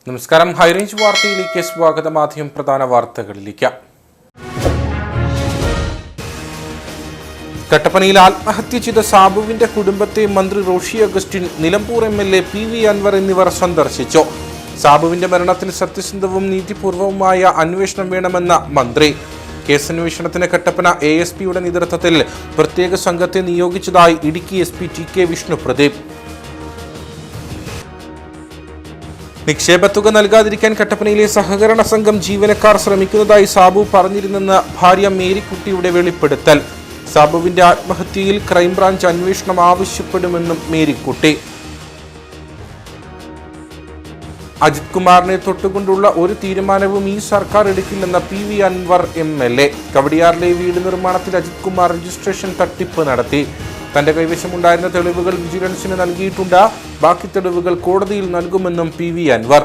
നമസ്കാരം. ഹൈറേഞ്ച് വാർത്തയിലേക്ക് സ്വാഗതം. ആദ്യം പ്രധാന വാർത്തകളിലേക്ക്. കട്ടപ്പനയിൽ ആത്മഹത്യ ചെയ്ത സാബുവിന്റെ കുടുംബത്തെ മന്ത്രി റോഷി അഗസ്റ്റിൻ, നിലമ്പൂർ MLA PV അൻവർ എന്നിവർ സന്ദർശിച്ചു. സാബുവിന്റെ മരണത്തിൽ സത്യസന്ധവും നീതിപൂർവവുമായ അന്വേഷണം വേണമെന്ന മന്ത്രി. കേസന്വേഷണത്തിന് കട്ടപ്പന ASPയുടെ നേതൃത്വത്തിൽ പ്രത്യേക സംഘത്തെ നിയോഗിച്ചതായി ഇടുക്കി SP TK വിഷ്ണുപ്രദീപ്. നിക്ഷേപത്തുക നൽകാതിരിക്കാൻ കട്ടപ്പനയിലെ സഹകരണ സംഘം ജീവനക്കാർ ശ്രമിക്കുന്നതായി സാബു പറഞ്ഞിരുന്നെന്ന് ഭാര്യ മേരിക്കുട്ടിയുടെ വെളിപ്പെടുത്തൽ. സാബുവിന്റെ ആത്മഹത്യയിൽ ക്രൈംബ്രാഞ്ച് അന്വേഷണം ആവശ്യപ്പെടുമെന്നും മേരിക്കുട്ടി. അജിത് കുമാറിനെ തൊട്ടുകൊണ്ടുള്ള ഒരു തീരുമാനവും ഈ സർക്കാർ എടുക്കില്ലെന്ന PV അൻവർ MLA. കവടിയാറിലെ വീട് നിർമ്മാണത്തിൽ അജിത് കുമാർ രജിസ്ട്രേഷൻ തട്ടിപ്പ് നടത്തി. തന്റെ കൈവശമുണ്ടായിരുന്ന തെളിവുകൾ വിജിലൻസിന് നൽകിയിട്ടുണ്ട്. ബാക്കി തെളിവുകൾ കോടതിയിൽ നൽകുമെന്നും PV അൻവർ.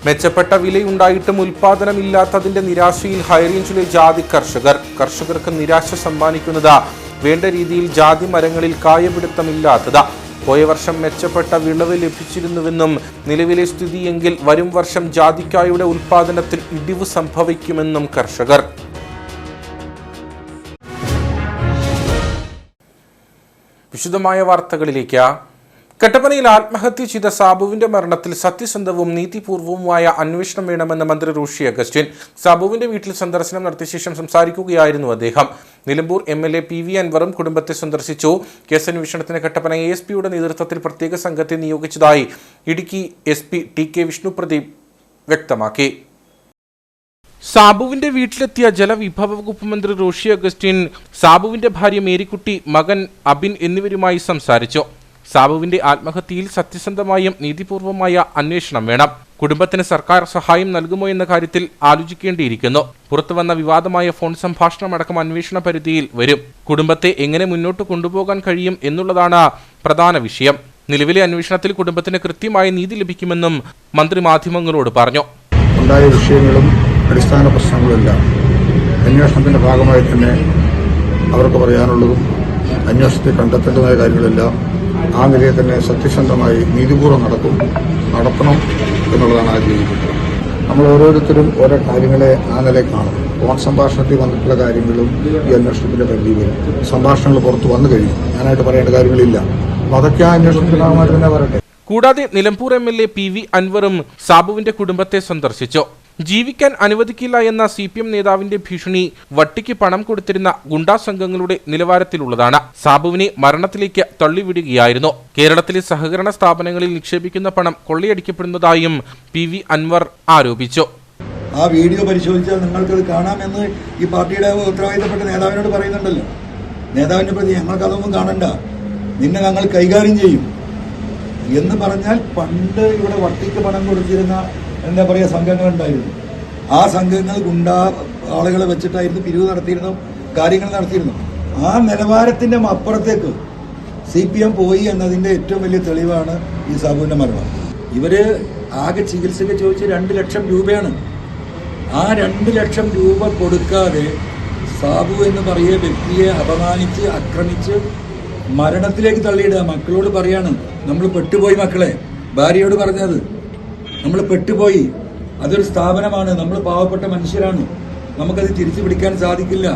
മെച്ചപ്പെട്ട വിലയുണ്ടായിട്ടും ഉൽപാദനമില്ലാത്തതിന്റെ നിരാശയിൽ ഹൈറേഞ്ചിലെ ജാതി കർഷകർക്ക് നിരാശ സമ്മാനിക്കുന്നത് വേണ്ട രീതിയിൽ ജാതി മരങ്ങളിൽ കായപിടുത്തമില്ലാത്തത്. പോയ വർഷം മെച്ചപ്പെട്ട വിളവ് ലഭിച്ചിരുന്നുവെന്നും നിലവിലെ സ്ഥിതിയെങ്കിൽ വരും വർഷം ജാതിക്കായുടെ ഉൽപാദനത്തിൽ ഇടിവ് സംഭവിക്കുമെന്നും കർഷകർ. വിശദമായ വാർത്തകളിലേക്ക്. കട്ടപ്പനയിൽ ആത്മഹത്യ ചെയ്ത സാബുവിന്റെ മരണത്തിൽ സത്യസന്ധവും നീതിപൂർവവുമായ അന്വേഷണം വേണമെന്ന് മന്ത്രി റോഷി അഗസ്റ്റിൻ. സാബുവിന്റെ വീട്ടിൽ സന്ദർശനം നടത്തിയ ശേഷം സംസാരിക്കുകയായിരുന്നു അദ്ദേഹം. നിലമ്പൂർ MLA PV അൻവറും കുടുംബത്തെ സന്ദർശിച്ചു. കേസന്വേഷണത്തിന് കട്ടപ്പന ASPയുടെ നേതൃത്വത്തിൽ പ്രത്യേക സംഘത്തെ നിയോഗിച്ചതായി ഇടുക്കി SP TK വിഷ്ണുപ്രദീപ് വ്യക്തമാക്കി. സാബുവിന്റെ വീട്ടിലെത്തിയ ജലവിഭവ വകുപ്പ് മന്ത്രി റോഷി അഗസ്റ്റിൻ സാബുവിന്റെ ഭാര്യ മേരിക്കുട്ടി, മകൻ അബിൻ എന്നിവരുമായി സംസാരിച്ചു. സാബുവിന്റെ ആത്മഹത്യയിൽ സത്യസന്ധമായും നീതിപൂർവമായ അന്വേഷണം വേണം. കുടുംബത്തിന് സർക്കാർ സഹായം നൽകുമോ എന്ന കാര്യത്തിൽ ആലോചിക്കേണ്ടിയിരിക്കുന്നു. പുറത്തുവന്ന വിവാദമായ ഫോൺ സംഭാഷണമടക്കം അന്വേഷണ പരിധിയിൽ വരും. കുടുംബത്തെ എങ്ങനെ മുന്നോട്ട് കൊണ്ടുപോകാൻ കഴിയും എന്നുള്ളതാണ് പ്രധാന വിഷയം. നിലവിലെ അന്വേഷണത്തിൽ കുടുംബത്തിന് കൃത്യമായ നീതി ലഭിക്കുമെന്നും മന്ത്രി മാധ്യമങ്ങളോട് പറഞ്ഞു. ഉണ്ടായ വിഷയങ്ങളും അടിസ്ഥാന പ്രശ്നങ്ങളുമെല്ലാം അന്വേഷണത്തിന്റെ ഭാഗമായി തന്നെ അവർക്ക് പറയാനുള്ളതും അന്വേഷണത്തിൽ കണ്ടെത്തേണ്ടതായ കാര്യങ്ങളെല്ലാം ആ നിലയിൽ തന്നെ സത്യസന്ധമായി നീതിപൂർവ്വം നടത്തണം എന്നുള്ളതാണ് ആഗ്രഹിക്കുന്നത്. നമ്മൾ ഓരോരുത്തരും ഓരോ കാര്യങ്ങളെ ആ നിലയിൽ കാണും. ഫോൺ സംഭാഷണത്തിൽ വന്നിട്ടുള്ള കാര്യങ്ങളും ഈ അന്വേഷണത്തിന്റെ പരിധി വരും. സംഭാഷണങ്ങൾ പുറത്ത് വന്നു കഴിയും. ഞാനായിട്ട് പറയേണ്ട കാര്യങ്ങളില്ല. അപ്പോൾ അതൊക്കെ ആ അന്വേഷണത്തിന്റെ ഭാഗമായിട്ട് തന്നെ വരട്ടെ. കൂടാതെ നിലമ്പൂർ MLA PV അൻവറും സാബുവിന്റെ കുടുംബത്തെ സന്ദർശിച്ചു. ജീവിക്കാൻ അനുവദിക്കില്ല എന്ന CPM നേതാവിന്റെ ഭീഷണി വട്ടിക്ക് പണം കൊടുത്തിരുന്ന ഗുണ്ടാ സംഘങ്ങളുടെ നിലവാരത്തിലുള്ളതാണ്. സാബുവിനെ മരണത്തിലേക്ക് തള്ളിവിടുകയായിരുന്നു. കേരളത്തിലെ സഹകരണ സ്ഥാപനങ്ങളിൽ നിക്ഷേപിക്കുന്ന പണം കൊള്ളയടിക്കപ്പെടുന്നതായും PV അൻവർ ആരോപിച്ചു. ആ വീഡിയോ പരിശോധിച്ചാൽ നിങ്ങൾക്കത് കാണാമെന്ന് ഈ പാർട്ടിയുടെ ഉത്തരവാദിത്തപ്പെട്ട നേതാവിനോട് പറയുന്നുണ്ടല്ലോ. നേതാവിന്റെ പ്രതി ഞങ്ങൾക്കതൊന്നും കാണണ്ട, നിന്നെ ഞങ്ങൾ കൈകാര്യം ചെയ്യും എന്ന് പറഞ്ഞാൽ പണ്ട് ഇവിടെ വട്ടിക്ക് പണം കൊടുത്തിരുന്ന എന്താ പറയുക സംഘങ്ങളുണ്ടായിരുന്നു. ആ സംഘങ്ങൾ ഗുണ്ടാ ആളുകളെ വെച്ചിട്ടായിരുന്നു പിരിവ് നടത്തിയിരുന്നു, കാര്യങ്ങൾ നടത്തിയിരുന്നു. ആ നിലവാരത്തിൻ്റെ അപ്പുറത്തേക്ക് CPM പോയി എന്നതിൻ്റെ ഏറ്റവും വലിയ തെളിവാണ് ഈ സാബുവിൻ്റെ മരണം. ഇവർ ആകെ ചികിത്സയ്ക്ക് ചോദിച്ച് 2 ലക്ഷം രൂപയാണ്. ആ 2 ലക്ഷം രൂപ കൊടുക്കാതെ സാബു എന്ന് പറയുന്ന വ്യക്തിയെ അപമാനിച്ച് ആക്രമിച്ച് മരണത്തിലേക്ക് തള്ളിയിടുക. മക്കളോട് പറയാണ്, നമ്മൾ പെട്ടുപോയി മക്കളെ, ഭാര്യയോട് പറഞ്ഞത്, നമ്മൾ പെട്ടുപോയി, അതൊരു സ്ഥാപനമാണ്, നമ്മൾ പാവപ്പെട്ട മനുഷ്യരാണ്, നമുക്കത് തിരിച്ചു പിടിക്കാൻ സാധിക്കില്ല.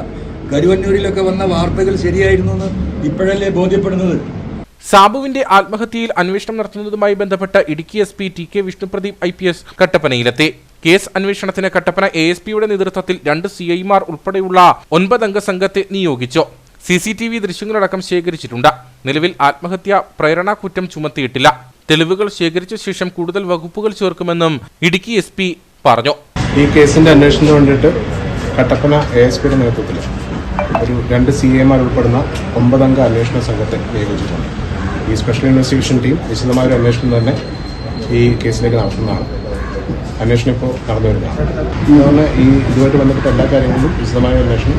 കരുവന്നൂരിലൊക്കെ വന്ന വാർത്തകൾ ശരിയായിരുന്നു എന്ന് ഇപ്പോഴല്ലേ ബോധ്യപ്പെടുന്നത്. സാബുവിന്റെ ആത്മഹത്യയിൽ അന്വേഷണം നടത്തുന്നതുമായി ബന്ധപ്പെട്ട് Idukki SP TK Vishnupradeep IPS കട്ടപ്പനയിലെത്തി. കേസ് അന്വേഷണത്തിന് കട്ടപ്പന ASPയുടെ നേതൃത്വത്തിൽ 2 CIമാർ ഉൾപ്പെടെയുള്ള 9 അംഗ സംഘത്തെ നിയോഗിച്ചു. CCTV ദൃശ്യങ്ങളടക്കം ശേഖരിച്ചിട്ടുണ്ട്. നിലവിൽ ആത്മഹത്യ പ്രേരണ കുറ്റം ചുമത്തിയിട്ടില്ല. തെളിവുകൾ ശേഖരിച്ച ശേഷം കൂടുതൽ വകുപ്പുകൾ ചേർക്കുമെന്നും ഇടുക്കി SP പറഞ്ഞു. ഈ കേസിന്റെ അന്വേഷണത്തിന് വേണ്ടിയിട്ട് കട്ടപ്പന ASPയുടെ നേതൃത്വത്തിൽ ഒരു 2 CIമാർ ഉൾപ്പെടുന്ന 9 അംഗ അന്വേഷണ സംഘത്തെ നിയോഗിച്ചിട്ടുണ്ട്. ഈ സ്പെഷ്യൽ ഇൻവെസ്റ്റിഗേഷൻ ടീം വിശദമായ ഒരു അന്വേഷണം തന്നെ ഈ കേസിലേക്ക് നടത്തുന്നതാണ്. അന്വേഷണം ഇപ്പോൾ നടന്നു വരുന്നതാണ്. അതുകൊണ്ട് ഈ ഇതുമായിട്ട് ബന്ധപ്പെട്ട എല്ലാ കാര്യങ്ങളിലും വിശദമായ അന്വേഷണം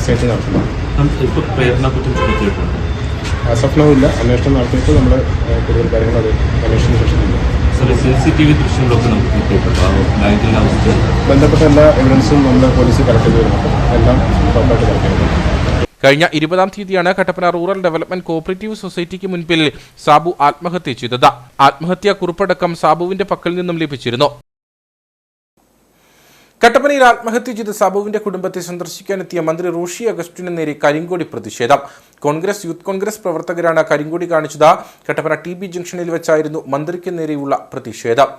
SIT നടത്തുന്നതാണ്. അസഫലമില്ല. അന്വേഷണം നടത്തിയിട്ട് നമ്മൾ കൂടുതൽ കാര്യങ്ങൾ അത് അന്വേഷണത്തിന് ശേഷം ബന്ധപ്പെട്ട എല്ലാ എവിഡൻസും നമ്മൾ പോലീസ് കളക്ട് ചെയ്ത് വരുന്നുണ്ട്. എല്ലാം പ്രോപ്പറായിട്ട് കളക്ട് ചെയ്യുന്നുണ്ട്. കഴിഞ്ഞ 20-ാം തീയതിയാണ് കട്ടപ്പന റൂറൽ ഡെവലപ്മെന്റ് കോഓപ്പറേറ്റീവ് സൊസൈറ്റിക്ക് മുൻപിൽ സാബു ആത്മഹത്യ ചെയ്തത്. ആത്മഹത്യാ കുറിപ്പടക്കം സാബുവിന്റെ പക്കൽ നിന്നും ലഭിച്ചിരുന്നു. കട്ടപ്പനയിൽ ആത്മഹത്യ ചെയ്ത സാബുവിന്റെ കുടുംബത്തെ സന്ദർശിക്കാനെത്തിയ മന്ത്രി റോഷി അഗസ്റ്റിന് നേരെ കരിങ്കോടി പ്രതിഷേധം. യൂത്ത് കോൺഗ്രസ് പ്രവർത്തകരാണ് കരിങ്കോടി കാണിച്ചത്. കട്ടപ്പന TB ജംഗ്ഷനിൽ വെച്ചായിരുന്നു മന്ത്രിക്ക് നേരെയുള്ള പ്രതിഷേധം.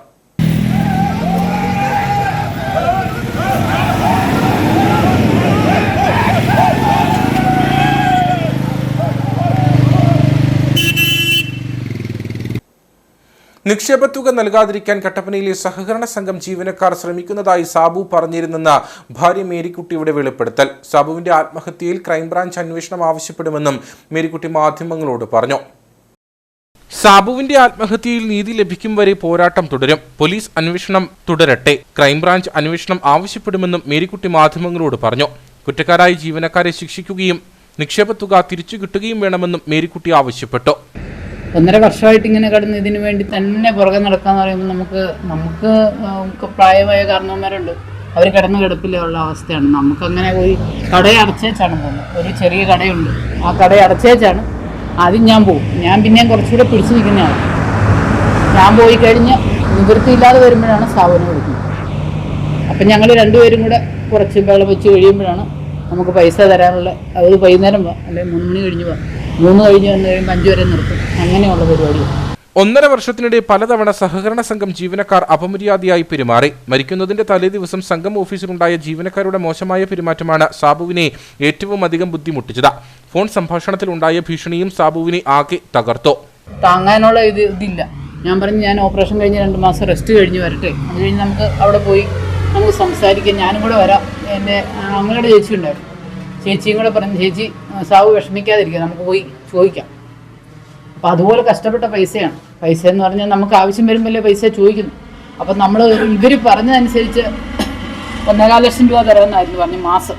നിക്ഷേപത്തുക നൽകാതിരിക്കാൻ കട്ടപ്പനയിലെ സഹകരണ സംഘം ജീവനക്കാർ ശ്രമിക്കുന്നതായി സാബു പറഞ്ഞിരുന്നെന്ന് ഭാര്യ മേരിക്കുട്ടിയുടെ വെളിപ്പെടുത്തൽ. സാബുവിന്റെ ആത്മഹത്യയിൽ ക്രൈംബ്രാഞ്ച് അന്വേഷണം ആവശ്യപ്പെടുമെന്നും മേരിക്കുട്ടി മാധ്യമങ്ങളോട് പറഞ്ഞു. സാബുവിന്റെ ആത്മഹത്യയിൽ നീതി ലഭിക്കും വരെ പോരാട്ടം തുടരും. പോലീസ് അന്വേഷണം തുടരട്ടെ. ക്രൈംബ്രാഞ്ച് അന്വേഷണം ആവശ്യപ്പെടുമെന്നും മേരിക്കുട്ടി മാധ്യമങ്ങളോട് പറഞ്ഞു. കുറ്റക്കാരായ ജീവനക്കാരെ ശിക്ഷിക്കുകയും നിക്ഷേപത്തുക തിരിച്ചു കിട്ടുകയും വേണമെന്നും മേരിക്കുട്ടി ആവശ്യപ്പെട്ടു. 1.5 വർഷമായിട്ട് ഇങ്ങനെ കിടന്ന് ഇതിനു വേണ്ടി തന്നെ പുറകെ നടക്കാന്ന് പറയുമ്പോൾ നമുക്ക് പ്രായമായ കാരണവന്മാരുണ്ട്. അവർ കിടന്ന് കിടപ്പിലുള്ള അവസ്ഥയാണ്. നമുക്കങ്ങനെ പോയി കടയെ അടച്ചേച്ചാണ് പോകുന്നത്. ഒരു ചെറിയ കടയുണ്ട്, ആ കടയെ അടച്ചേച്ചാണ് ആദ്യം ഞാൻ പോകും. ഞാൻ പിന്നെയും കുറച്ചുകൂടെ പിടിച്ചു നിൽക്കുന്നതാണ്. ഞാൻ പോയി കഴിഞ്ഞ് നിവൃത്തിയില്ലാതെ വരുമ്പോഴാണ് സാബുവിനെ വിളിക്കുന്നത്. അപ്പം ഞങ്ങൾ രണ്ടുപേരും കൂടെ കുറച്ച് വെള്ളം വെച്ച് കഴിയുമ്പോഴാണ് നമുക്ക് പൈസ തരാനുള്ള. അത് വൈകുന്നേരം പോവാം, അല്ലെങ്കിൽ 3 മണി കഴിഞ്ഞ് പോവാം. 3 കഴിഞ്ഞ് വന്ന് കഴിയുമ്പോൾ 5 വരെ നിർത്തും. അങ്ങനെയുള്ള പരിപാടിയാണ്. 1.5 വർഷത്തിനിടെ പലതവണ സഹകരണ സംഘം ജീവനക്കാർ അപമര്യാദയായി പെരുമാറി. മരിക്കുന്നതിന്റെ തലേ ദിവസം സംഘം ഓഫീസിലുണ്ടായ ജീവനക്കാരുടെ മോശമായ പെരുമാറ്റമാണ് സാബുവിനെ ഏറ്റവും അധികം ബുദ്ധിമുട്ടിച്ചത്. ഫോൺ സംഭാഷണത്തിലുണ്ടായ ഭീഷണിയും സാബുവിനെ ആകെ തകർത്തു. താങ്ങാനുള്ള ഇതില്ല. ഞാൻ പറഞ്ഞു, ഞാൻ ഓപ്പറേഷൻ കഴിഞ്ഞ് 2 മാസം റെസ്റ്റ് കഴിഞ്ഞ് വരട്ടെ, അത് കഴിഞ്ഞ് നമുക്ക് അവിടെ പോയി നമുക്ക് സംസാരിക്കാം, ഞാനും കൂടെ വരാം. എൻ്റെ അമ്മയുടെ ചേച്ചി ഉണ്ടായിരുന്നു. ചേച്ചിയും കൂടെ പറഞ്ഞു, ചേച്ചി സാബു വിഷമിക്കാതിരിക്കുക, നമുക്ക് പോയി ചോദിക്കാം. അപ്പോൾ അതുപോലെ കഷ്ടപ്പെട്ട പൈസയാണ്. പൈസ എന്ന് പറഞ്ഞാൽ നമുക്ക് ആവശ്യം വരുമ്പോഴല്ലേ പൈസ ചോദിക്കുന്നു. അപ്പം നമ്മൾ ഇവർ പറഞ്ഞതനുസരിച്ച് 1.25 ലക്ഷം രൂപ തരാമെന്നായിരുന്നു പറഞ്ഞു മാസം.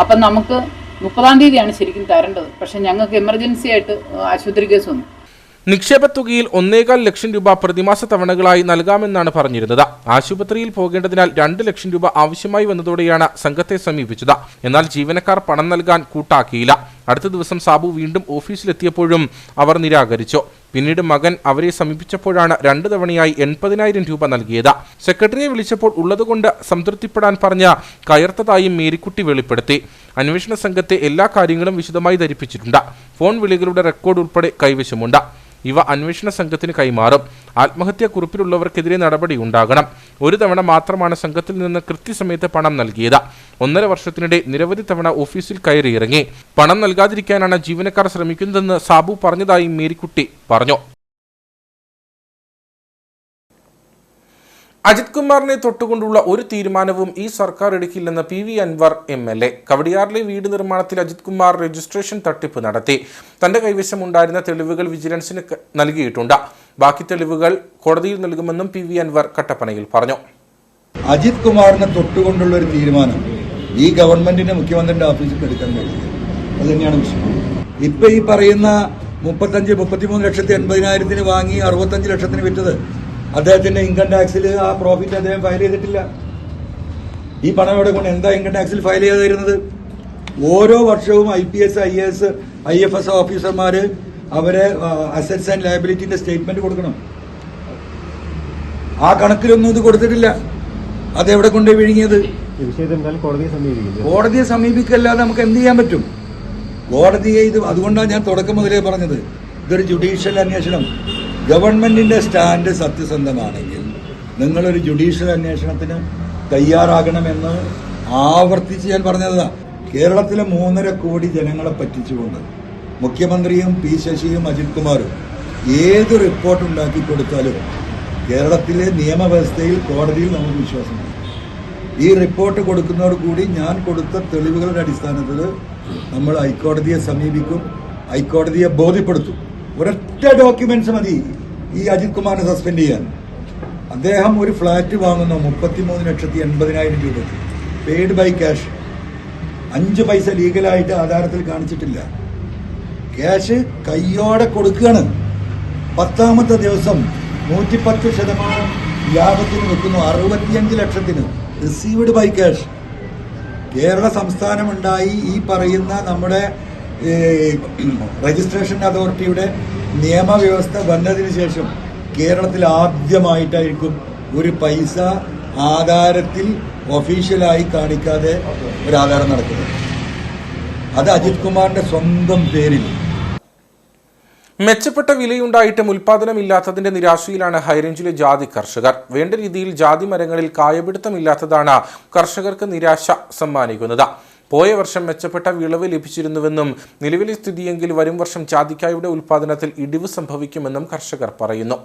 അപ്പം നമുക്ക് 30-ാം തീയതിയാണ് ശരിക്കും തരേണ്ടത്. പക്ഷേ ഞങ്ങൾക്ക് എമർജൻസി ആയിട്ട് ആശുപത്രി കേസ് വന്നു. നിക്ഷേപത്തുകയിൽ 1.25 ലക്ഷം രൂപ പ്രതിമാസ തവണകളായി നൽകാമെന്നാണ് പറഞ്ഞിരുന്നത്. ആശുപത്രിയിൽ പോകേണ്ടതിനാൽ 2 ലക്ഷം രൂപ ആവശ്യമായി വന്നതോടെയാണ് സംഘത്തെ സമീപിച്ചത്. എന്നാൽ ജീവനക്കാർ പണം നൽകാൻ കൂട്ടാക്കിയില്ല. അടുത്ത ദിവസം സാബു വീണ്ടും ഓഫീസിലെത്തിയപ്പോഴും അവർ നിരാകരിച്ചു. പിന്നീട് മകൻ അവരെ സമീപിച്ചപ്പോഴാണ് 2 തവണയായി 80,000 രൂപ നൽകിയത്. സെക്രട്ടറിയെ വിളിച്ചപ്പോൾ ഉള്ളതുകൊണ്ട് സംതൃപ്തിപ്പെടാൻ പറഞ്ഞ കയർത്തതായും മേരിക്കുട്ടി വെളിപ്പെടുത്തി. അന്വേഷണ സംഘത്തെ എല്ലാ കാര്യങ്ങളും വിശദമായി ധരിപ്പിച്ചിട്ടുണ്ട്. ഫോൺ വിളികളുടെ റെക്കോർഡ് ഉൾപ്പെടെ കൈവശമുണ്ട്. ഇവ അന്വേഷണ സംഘത്തിന് കൈമാറും. ആത്മഹത്യാ കുറിപ്പിലുള്ളവർക്കെതിരെ നടപടിയുണ്ടാകണം. 1 തവണ മാത്രമാണ് സംഘത്തിൽ നിന്ന് കൃത്യസമയത്ത് പണം നൽകിയത്. 1.5 വർഷത്തിനിടെ നിരവധി തവണ ഓഫീസിൽ കയറിയിറങ്ങി. പണം നൽകാതിരിക്കാനാണ് ജീവനക്കാർ ശ്രമിക്കുന്നതെന്ന് സാബു പറഞ്ഞതായി മേരിക്കുട്ടി പറഞ്ഞു. അജിത് കുമാറിനെ തൊട്ടുകൊണ്ടുള്ള ഒരു തീരുമാനവും ഈ സർക്കാർ എടുക്കില്ലെന്ന് PV അൻവർ MLA. കവടിയാറിലെ വീട് നിർമ്മാണത്തിൽ അജിത് കുമാർ രജിസ്ട്രേഷൻ തട്ടിപ്പ് നടത്തി. തന്റെ കൈവശം ഉണ്ടായിരുന്ന തെളിവുകൾ വിജിലൻസിന് നൽകിയിട്ടുണ്ട്. ബാക്കി തെളിവുകൾ കോടതിയിൽ നൽകുമെന്നും PV അൻവർ കട്ടപ്പനയിൽ പറഞ്ഞു. അജിത് കുമാറിനെ തൊട്ടുകൊണ്ടുള്ള ഒരു തീരുമാനം ഈ ഗവൺമെന്റിന്റെ മുഖ്യമന്ത്രിയുടെ ഓഫീസിൽ എടുക്കാൻ കഴിയില്ല. അത് തന്നെയാണ് വിഷയം. ഇപ്പൊ ഈ പറയുന്ന 33 ലക്ഷത്തി 80,000 വാങ്ങി 65 ലക്ഷത്തിന് വിറ്റത് അദ്ദേഹത്തിന്റെ ഇൻകം ടാക്സിൽ ആ പ്രോഫിറ്റ് അദ്ദേഹം ഫയൽ ചെയ്തിട്ടില്ല. ഈ പണം എവിടെ കൊണ്ട് എന്താ ഇൻകം ടാക്സിൽ ഫയൽ ചെയ്തിരുന്നത്? ഓരോ വർഷവും IPS, IAS, IFS ഓഫീസർമാര് അവരെ അസറ്റ്സ് ആൻഡ് ലയബിലിറ്റിന്റെ സ്റ്റേറ്റ്മെന്റ് കൊടുക്കണം. ആ കണക്കിലൊന്നും ഇത് കൊടുത്തിട്ടില്ല. അതെവിടെ കൊണ്ട് വിഴുങ്ങിയത്? കോടതിയെ സമീപിക്കല്ലാതെ നമുക്ക് എന്ത് ചെയ്യാൻ പറ്റും? കോടതിയെ അതുകൊണ്ടാണ് ഞാൻ തുടക്കം മുതലേ പറഞ്ഞത്, ഇതൊരു ജുഡീഷ്യൽ അന്വേഷണം. ഗവൺമെന്റിന്റെ സ്റ്റാൻഡ് സത്യസന്ധമാണെങ്കിൽ നിങ്ങളൊരു ജുഡീഷ്യൽ അന്വേഷണത്തിന് തയ്യാറാകണമെന്ന് ആവർത്തിച്ച് ഞാൻ പറഞ്ഞതാണ്. കേരളത്തിലെ 3.5 കോടി ജനങ്ങളെ പറ്റിച്ചുകൊണ്ട് മുഖ്യമന്ത്രിയും P. ശശിയും അജിത് കുമാറും ഏത് റിപ്പോർട്ട് ഉണ്ടാക്കി കൊടുത്താലും കേരളത്തിലെ നിയമവ്യവസ്ഥയിൽ കോടതിയിൽ നമുക്ക് വിശ്വാസമാണ്. ഈ റിപ്പോർട്ട് കൊടുക്കുന്നതോടുകൂടി ഞാൻ കൊടുത്ത തെളിവുകളുടെ അടിസ്ഥാനത്തിൽ നമ്മൾ ഹൈക്കോടതിയെ സമീപിക്കും, ഹൈക്കോടതിയെ ബോധ്യപ്പെടുത്തും. ഒരൊറ്റ ഡോക്യുമെന്റ്സ് മതി ഈ അജിത് കുമാറിനെ സസ്പെൻഡ് ചെയ്യാൻ. അദ്ദേഹം ഒരു ഫ്ലാറ്റ് വാങ്ങുന്നു 33,80,000 രൂപയ്ക്ക്, പെയ്ഡ് ബൈ ക്യാഷ്. 5 പൈസ ലീഗലായിട്ട് ആധാരത്തിൽ കാണിച്ചിട്ടില്ല. ക്യാഷ് കയ്യോടെ കൊടുക്കുകയാണ്. 10ാമത്തെ ദിവസം 110% ലാഭത്തിന് വെക്കുന്നു. 65 ലക്ഷത്തിന് റിസീവ്ഡ് ബൈ ക്യാഷ്. കേരള സംസ്ഥാനമുണ്ടായി ഈ പറയുന്ന നമ്മുടെ രജിസ്ട്രേഷൻ അതോറിറ്റിയുടെ നിയമവ്യവസ്ഥ വന്നതിന് ശേഷം കേരളത്തിൽ ആദ്യമായിട്ടായിരിക്കും ഒരു പൈസ ആധാരത്തിൽ ഒഫീഷ്യലായി കാണിക്കാതെ ഒരു ആധാരം നടക്കുന്നത്. അത് അജിത് കുമാറിന്റെ സ്വന്തം പേരിൽ. മെച്ചപ്പെട്ട വിലയുണ്ടായിട്ടും ഉൽപാദനമില്ലാത്തതിന്റെ നിരാശയിലാണ് ഹൈറേഞ്ചിലെ ജാതി കർഷകർ. വേണ്ട രീതിയിൽ ജാതി മരങ്ങളിൽ കായപിടുത്തമില്ലാത്തതാണ് കർഷകർക്ക് നിരാശ സമ്മാനിക്കുന്നത്. പോയ വർഷം മെച്ചപ്പെട്ട വിളവ് ലഭിച്ചിരുന്നുവെന്നും നിലവിലെ സ്ഥിതിയെങ്കിൽ വരും വർഷം ജാതിക്കായുടെ ഉൽപാദനത്തിൽ ഇടിവ് സംഭവിക്കുമെന്നും കർഷകർ പറയുന്നു.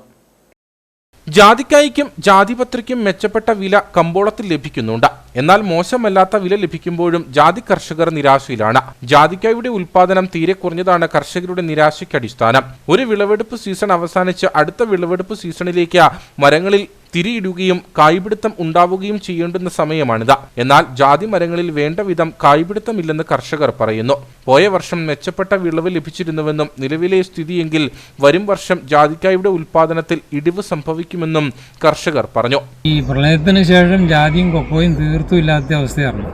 ജാതിക്കായ്ക്കും ജാതിപത്രിക്കും മെച്ചപ്പെട്ട വില കമ്പോളത്തിൽ ലഭിക്കുന്നുണ്ട്. എന്നാൽ മോശമല്ലാത്ത വില ലഭിക്കുമ്പോഴും ജാതി കർഷകർ നിരാശയിലാണ്. ജാതിക്കായുടെ ഉൽപാദനം തീരെ കുറഞ്ഞതാണ് കർഷകരുടെ നിരാശയ്ക്ക് അടിസ്ഥാനം. ഒരു വിളവെടുപ്പ് സീസൺ അവസാനിച്ച് അടുത്ത വിളവെടുപ്പ് സീസണിലേക്ക് മരങ്ങളിൽ തിരിയിടുകയും കായ്പിടുത്തം ഉണ്ടാവുകയും ചെയ്യേണ്ടുന്ന സമയമാണിത്. എന്നാൽ ജാതി മരങ്ങളിൽ വേണ്ട വിധം കായ്പിടുത്തമില്ലെന്ന് കർഷകർ പറയുന്നു. പോയ വർഷം മെച്ചപ്പെട്ട വിളവ് ലഭിച്ചിരുന്നുവെന്നും നിലവിലെ സ്ഥിതിയെങ്കിൽ വരും വർഷം ജാതിക്കായുടെ ഉൽപാദനത്തിൽ ഇടിവ് സംഭവിക്കുമെന്നും കർഷകർ പറഞ്ഞു. ഈ പ്രളയത്തിന് ശേഷം ജാതിയും കൊക്കോയും തീർത്തും ഇല്ലാത്ത അവസ്ഥയായിരുന്നു.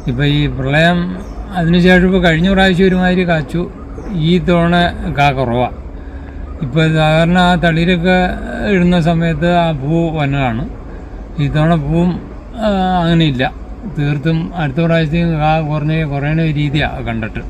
ഇപ്പം ഈ പ്രളയം അതിനുശേഷം ഇപ്പോൾ കഴിഞ്ഞ പ്രാവശ്യം ഒരുമാതിരി കാച്ചു, ഈ തവണ കുറവാണ്. ഇപ്പോൾ സാധാരണ ആ തളിരൊക്കെ ഇടുന്ന സമയത്ത് ആ പൂ വന്നതാണ്. ഈ തവണ പൂവും അങ്ങനെയില്ല. തീർത്തും അടുത്ത പ്രാവശ്യത്തേക്ക് കുറയണ രീതിയാണ് കണ്ടിട്ട്.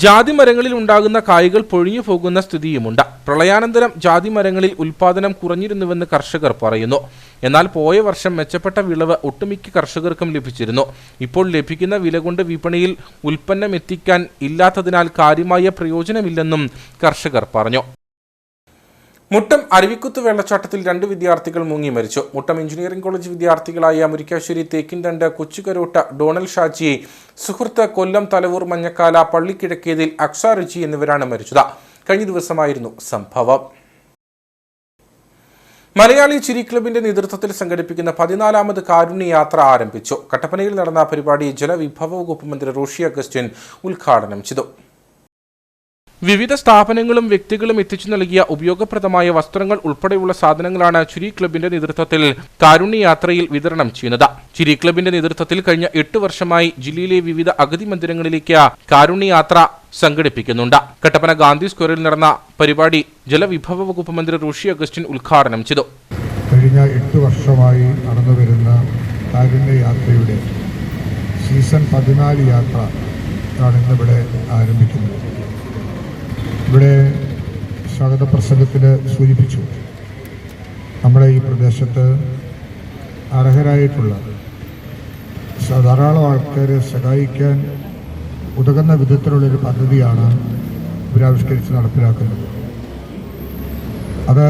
ജാതി മരങ്ങളിൽ ഉണ്ടാകുന്ന കായ്കൾ പൊഴിഞ്ഞു പോകുന്ന സ്ഥിതിയുമുണ്ട്. പ്രളയാനന്തരം ജാതി മരങ്ങളിൽ ഉൽപാദനം കുറഞ്ഞിരുന്നുവെന്ന് കർഷകർ പറയുന്നു. എന്നാൽ പോയ വർഷം മെച്ചപ്പെട്ട വിളവ് ഒട്ടുമിക്ക കർഷകർക്കും ലഭിച്ചിരുന്നു. ഇപ്പോൾ ലഭിക്കുന്ന വില കൊണ്ട് വിപണിയിൽ ഉൽപ്പന്നം എത്തിക്കാൻ ഇല്ലാത്തതിനാൽ കാര്യമായ പ്രയോജനമില്ലെന്നും കർഷകർ പറഞ്ഞു. മുട്ടം അരുവിക്കുത്ത് വെള്ളച്ചാട്ടത്തിൽ 2 വിദ്യാർത്ഥികൾ മുങ്ങി മരിച്ചു. മുട്ടം എഞ്ചിനീയറിംഗ് കോളേജ് വിദ്യാർത്ഥികളായ മുരിക്കാശ്ശേരി തേക്കിൻതണ്ട് കൊച്ചുകരോട്ട ഡോണൽ ഷാജി, സുഹൃത്ത് കൊല്ലം തലവൂർ മഞ്ഞക്കാല പള്ളിക്കിഴക്കേതിൽ അക്സ റിജി എന്നിവരാണ് മരിച്ചത്. കഴിഞ്ഞ ദിവസമായിരുന്നു സംഭവം. മലയാളി ചിരി ക്ലബിന്റെ നേതൃത്വത്തിൽ സംഘടിപ്പിക്കുന്ന 14ാമത് കാരുണ്യ യാത്ര ആരംഭിച്ചു. കട്ടപ്പനയിൽ നടന്ന പരിപാടി ജലവിഭവ വകുപ്പ് മന്ത്രി റോഷി അഗസ്റ്റിൻ ഉദ്ഘാടനം ചെയ്തു. വിവിധ സ്ഥാപനങ്ങളും വ്യക്തികളും എത്തിച്ചു നൽകിയ ഉപയോഗപ്രദമായ വസ്ത്രങ്ങൾ ഉൾപ്പെടെയുള്ള സാധനങ്ങളാണ് ചിരി ക്ലബിന്റെ നേതൃത്വത്തിൽ കാരുണ്യ യാത്രയിൽ വിതരണം ചെയ്യുന്നത്. ചിരി ക്ലബിന്റെ നേതൃത്വത്തിൽ കഴിഞ്ഞ 8 വർഷമായി ജില്ലയിലെ വിവിധ അഗതി മന്ദിരങ്ങളിലേക്ക് കാരുണ്യ യാത്ര സംഘടിപ്പിക്കുന്നുണ്ട്. കട്ടപ്പന ഗാന്ധി സ്ക്വയറിൽ നടന്ന പരിപാടി ജലവിഭവ വകുപ്പ് മന്ത്രി റോഷി അഗസ്റ്റിൻ ഉദ്ഘാടനം ചെയ്തു. കഴിഞ്ഞ 8 വർഷമായി നടന്നുവരുന്ന കാരുണ്യ യാത്രയുടെ സീസൺ 14 യാത്ര ആണ് ഇന്നിവിടെ ആരംഭിക്കുന്നത്. ഇവിടെ സ്വാഗത പ്രസംഗത്തിൽ സൂചിപ്പിച്ചു, നമ്മുടെ ഈ പ്രദേശത്ത് അർഹരായിട്ടുള്ള ധാരാളം ആൾക്കാരെ സഹായിക്കാൻ ഉതകുന്ന വിധത്തിലുള്ളൊരു പദ്ധതിയാണ് ഇവരാവിഷ്കരിച്ച് നടപ്പിലാക്കുന്നത്. അത്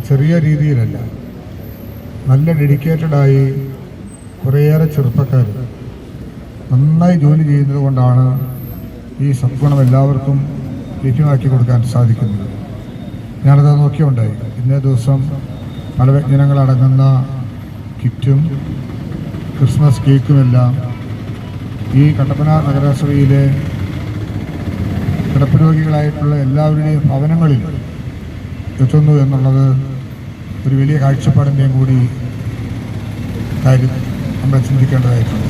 ചെറിയ രീതിയിലല്ല, നല്ല ഡെഡിക്കേറ്റഡായി കുറേയേറെ ചെറുപ്പക്കാർ നന്നായി ജോലി ചെയ്യുന്നത് കൊണ്ടാണ് ഈ സദ്ഗുണം എല്ലാവർക്കും ലഭ്യമാക്കി കൊടുക്കാൻ സാധിക്കുന്നത്. ഞാനത് നോക്കിയുണ്ടായി. ഇന്നേ ദിവസം പല വ്യഞ്ജനങ്ങളടങ്ങുന്ന കിറ്റും ക്രിസ്മസ് കേക്കുമെല്ലാം ഈ കട്ടപ്പന നഗരസഭയിലെ കിടപ്പ് രോഗികളായിട്ടുള്ള എല്ലാവരുടെയും ഭവനങ്ങളിൽ എത്തുന്നു എന്നുള്ളത് ഒരു വലിയ കാഴ്ചപ്പാടിൻ്റെയും കൂടി കാര്യം നമ്മൾ ചിന്തിക്കേണ്ടതായിട്ടുണ്ട്.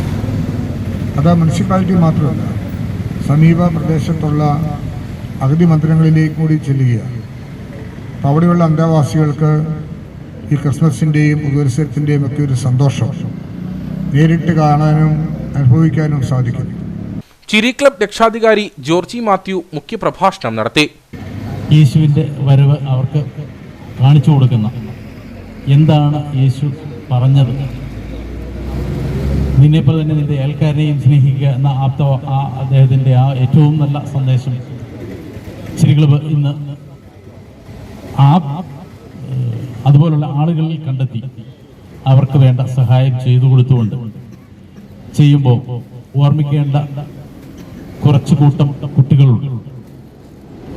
അത് മുനിസിപ്പാലിറ്റി മാത്രമല്ല, സമീപ പ്രദേശത്തുള്ള അഗതി മന്ദിരങ്ങളിലേക്ക് കൂടി ചെല്ലുകയാണ്. അപ്പോൾ അവിടെയുള്ള അന്തേവാസികൾക്ക് ഈ ക്രിസ്മസിൻ്റെയും പുതുവത്സരത്തിൻ്റെയും ഒക്കെ ഒരു സന്തോഷം നേരിട്ട് കാണാനും അനുഭവിക്കാനും സാധിക്കും. ചിരി ക്ലബ് രക്ഷാധികാരി ജോർജി മാത്യു മുഖ്യപ്രഭാഷണം നടത്തി. യേശുവിൻ്റെ വരവ് അവർക്ക് കാണിച്ചു കൊടുക്കുന്ന എന്താണ് യേശു പറഞ്ഞത്, നിന്നെപ്പോലെ തന്നെ നിന്റെ അയൽക്കാരനെയും സ്നേഹിക്കുക എന്ന അദ്ദേഹത്തിൻ്റെ ആ ഏറ്റവും നല്ല സന്ദേശം ചിരി ക്ലബ് ഇന്ന് അതുപോലുള്ള ആളുകളിൽ കണ്ടെത്തി അവർക്ക് വേണ്ട സഹായം ചെയ്തു കൊടുത്തുകൊണ്ട് ചെയ്യുമ്പോൾ ഓർമ്മിക്കേണ്ട കുറച്ച് കൂട്ടം കുട്ടികളുണ്ട്.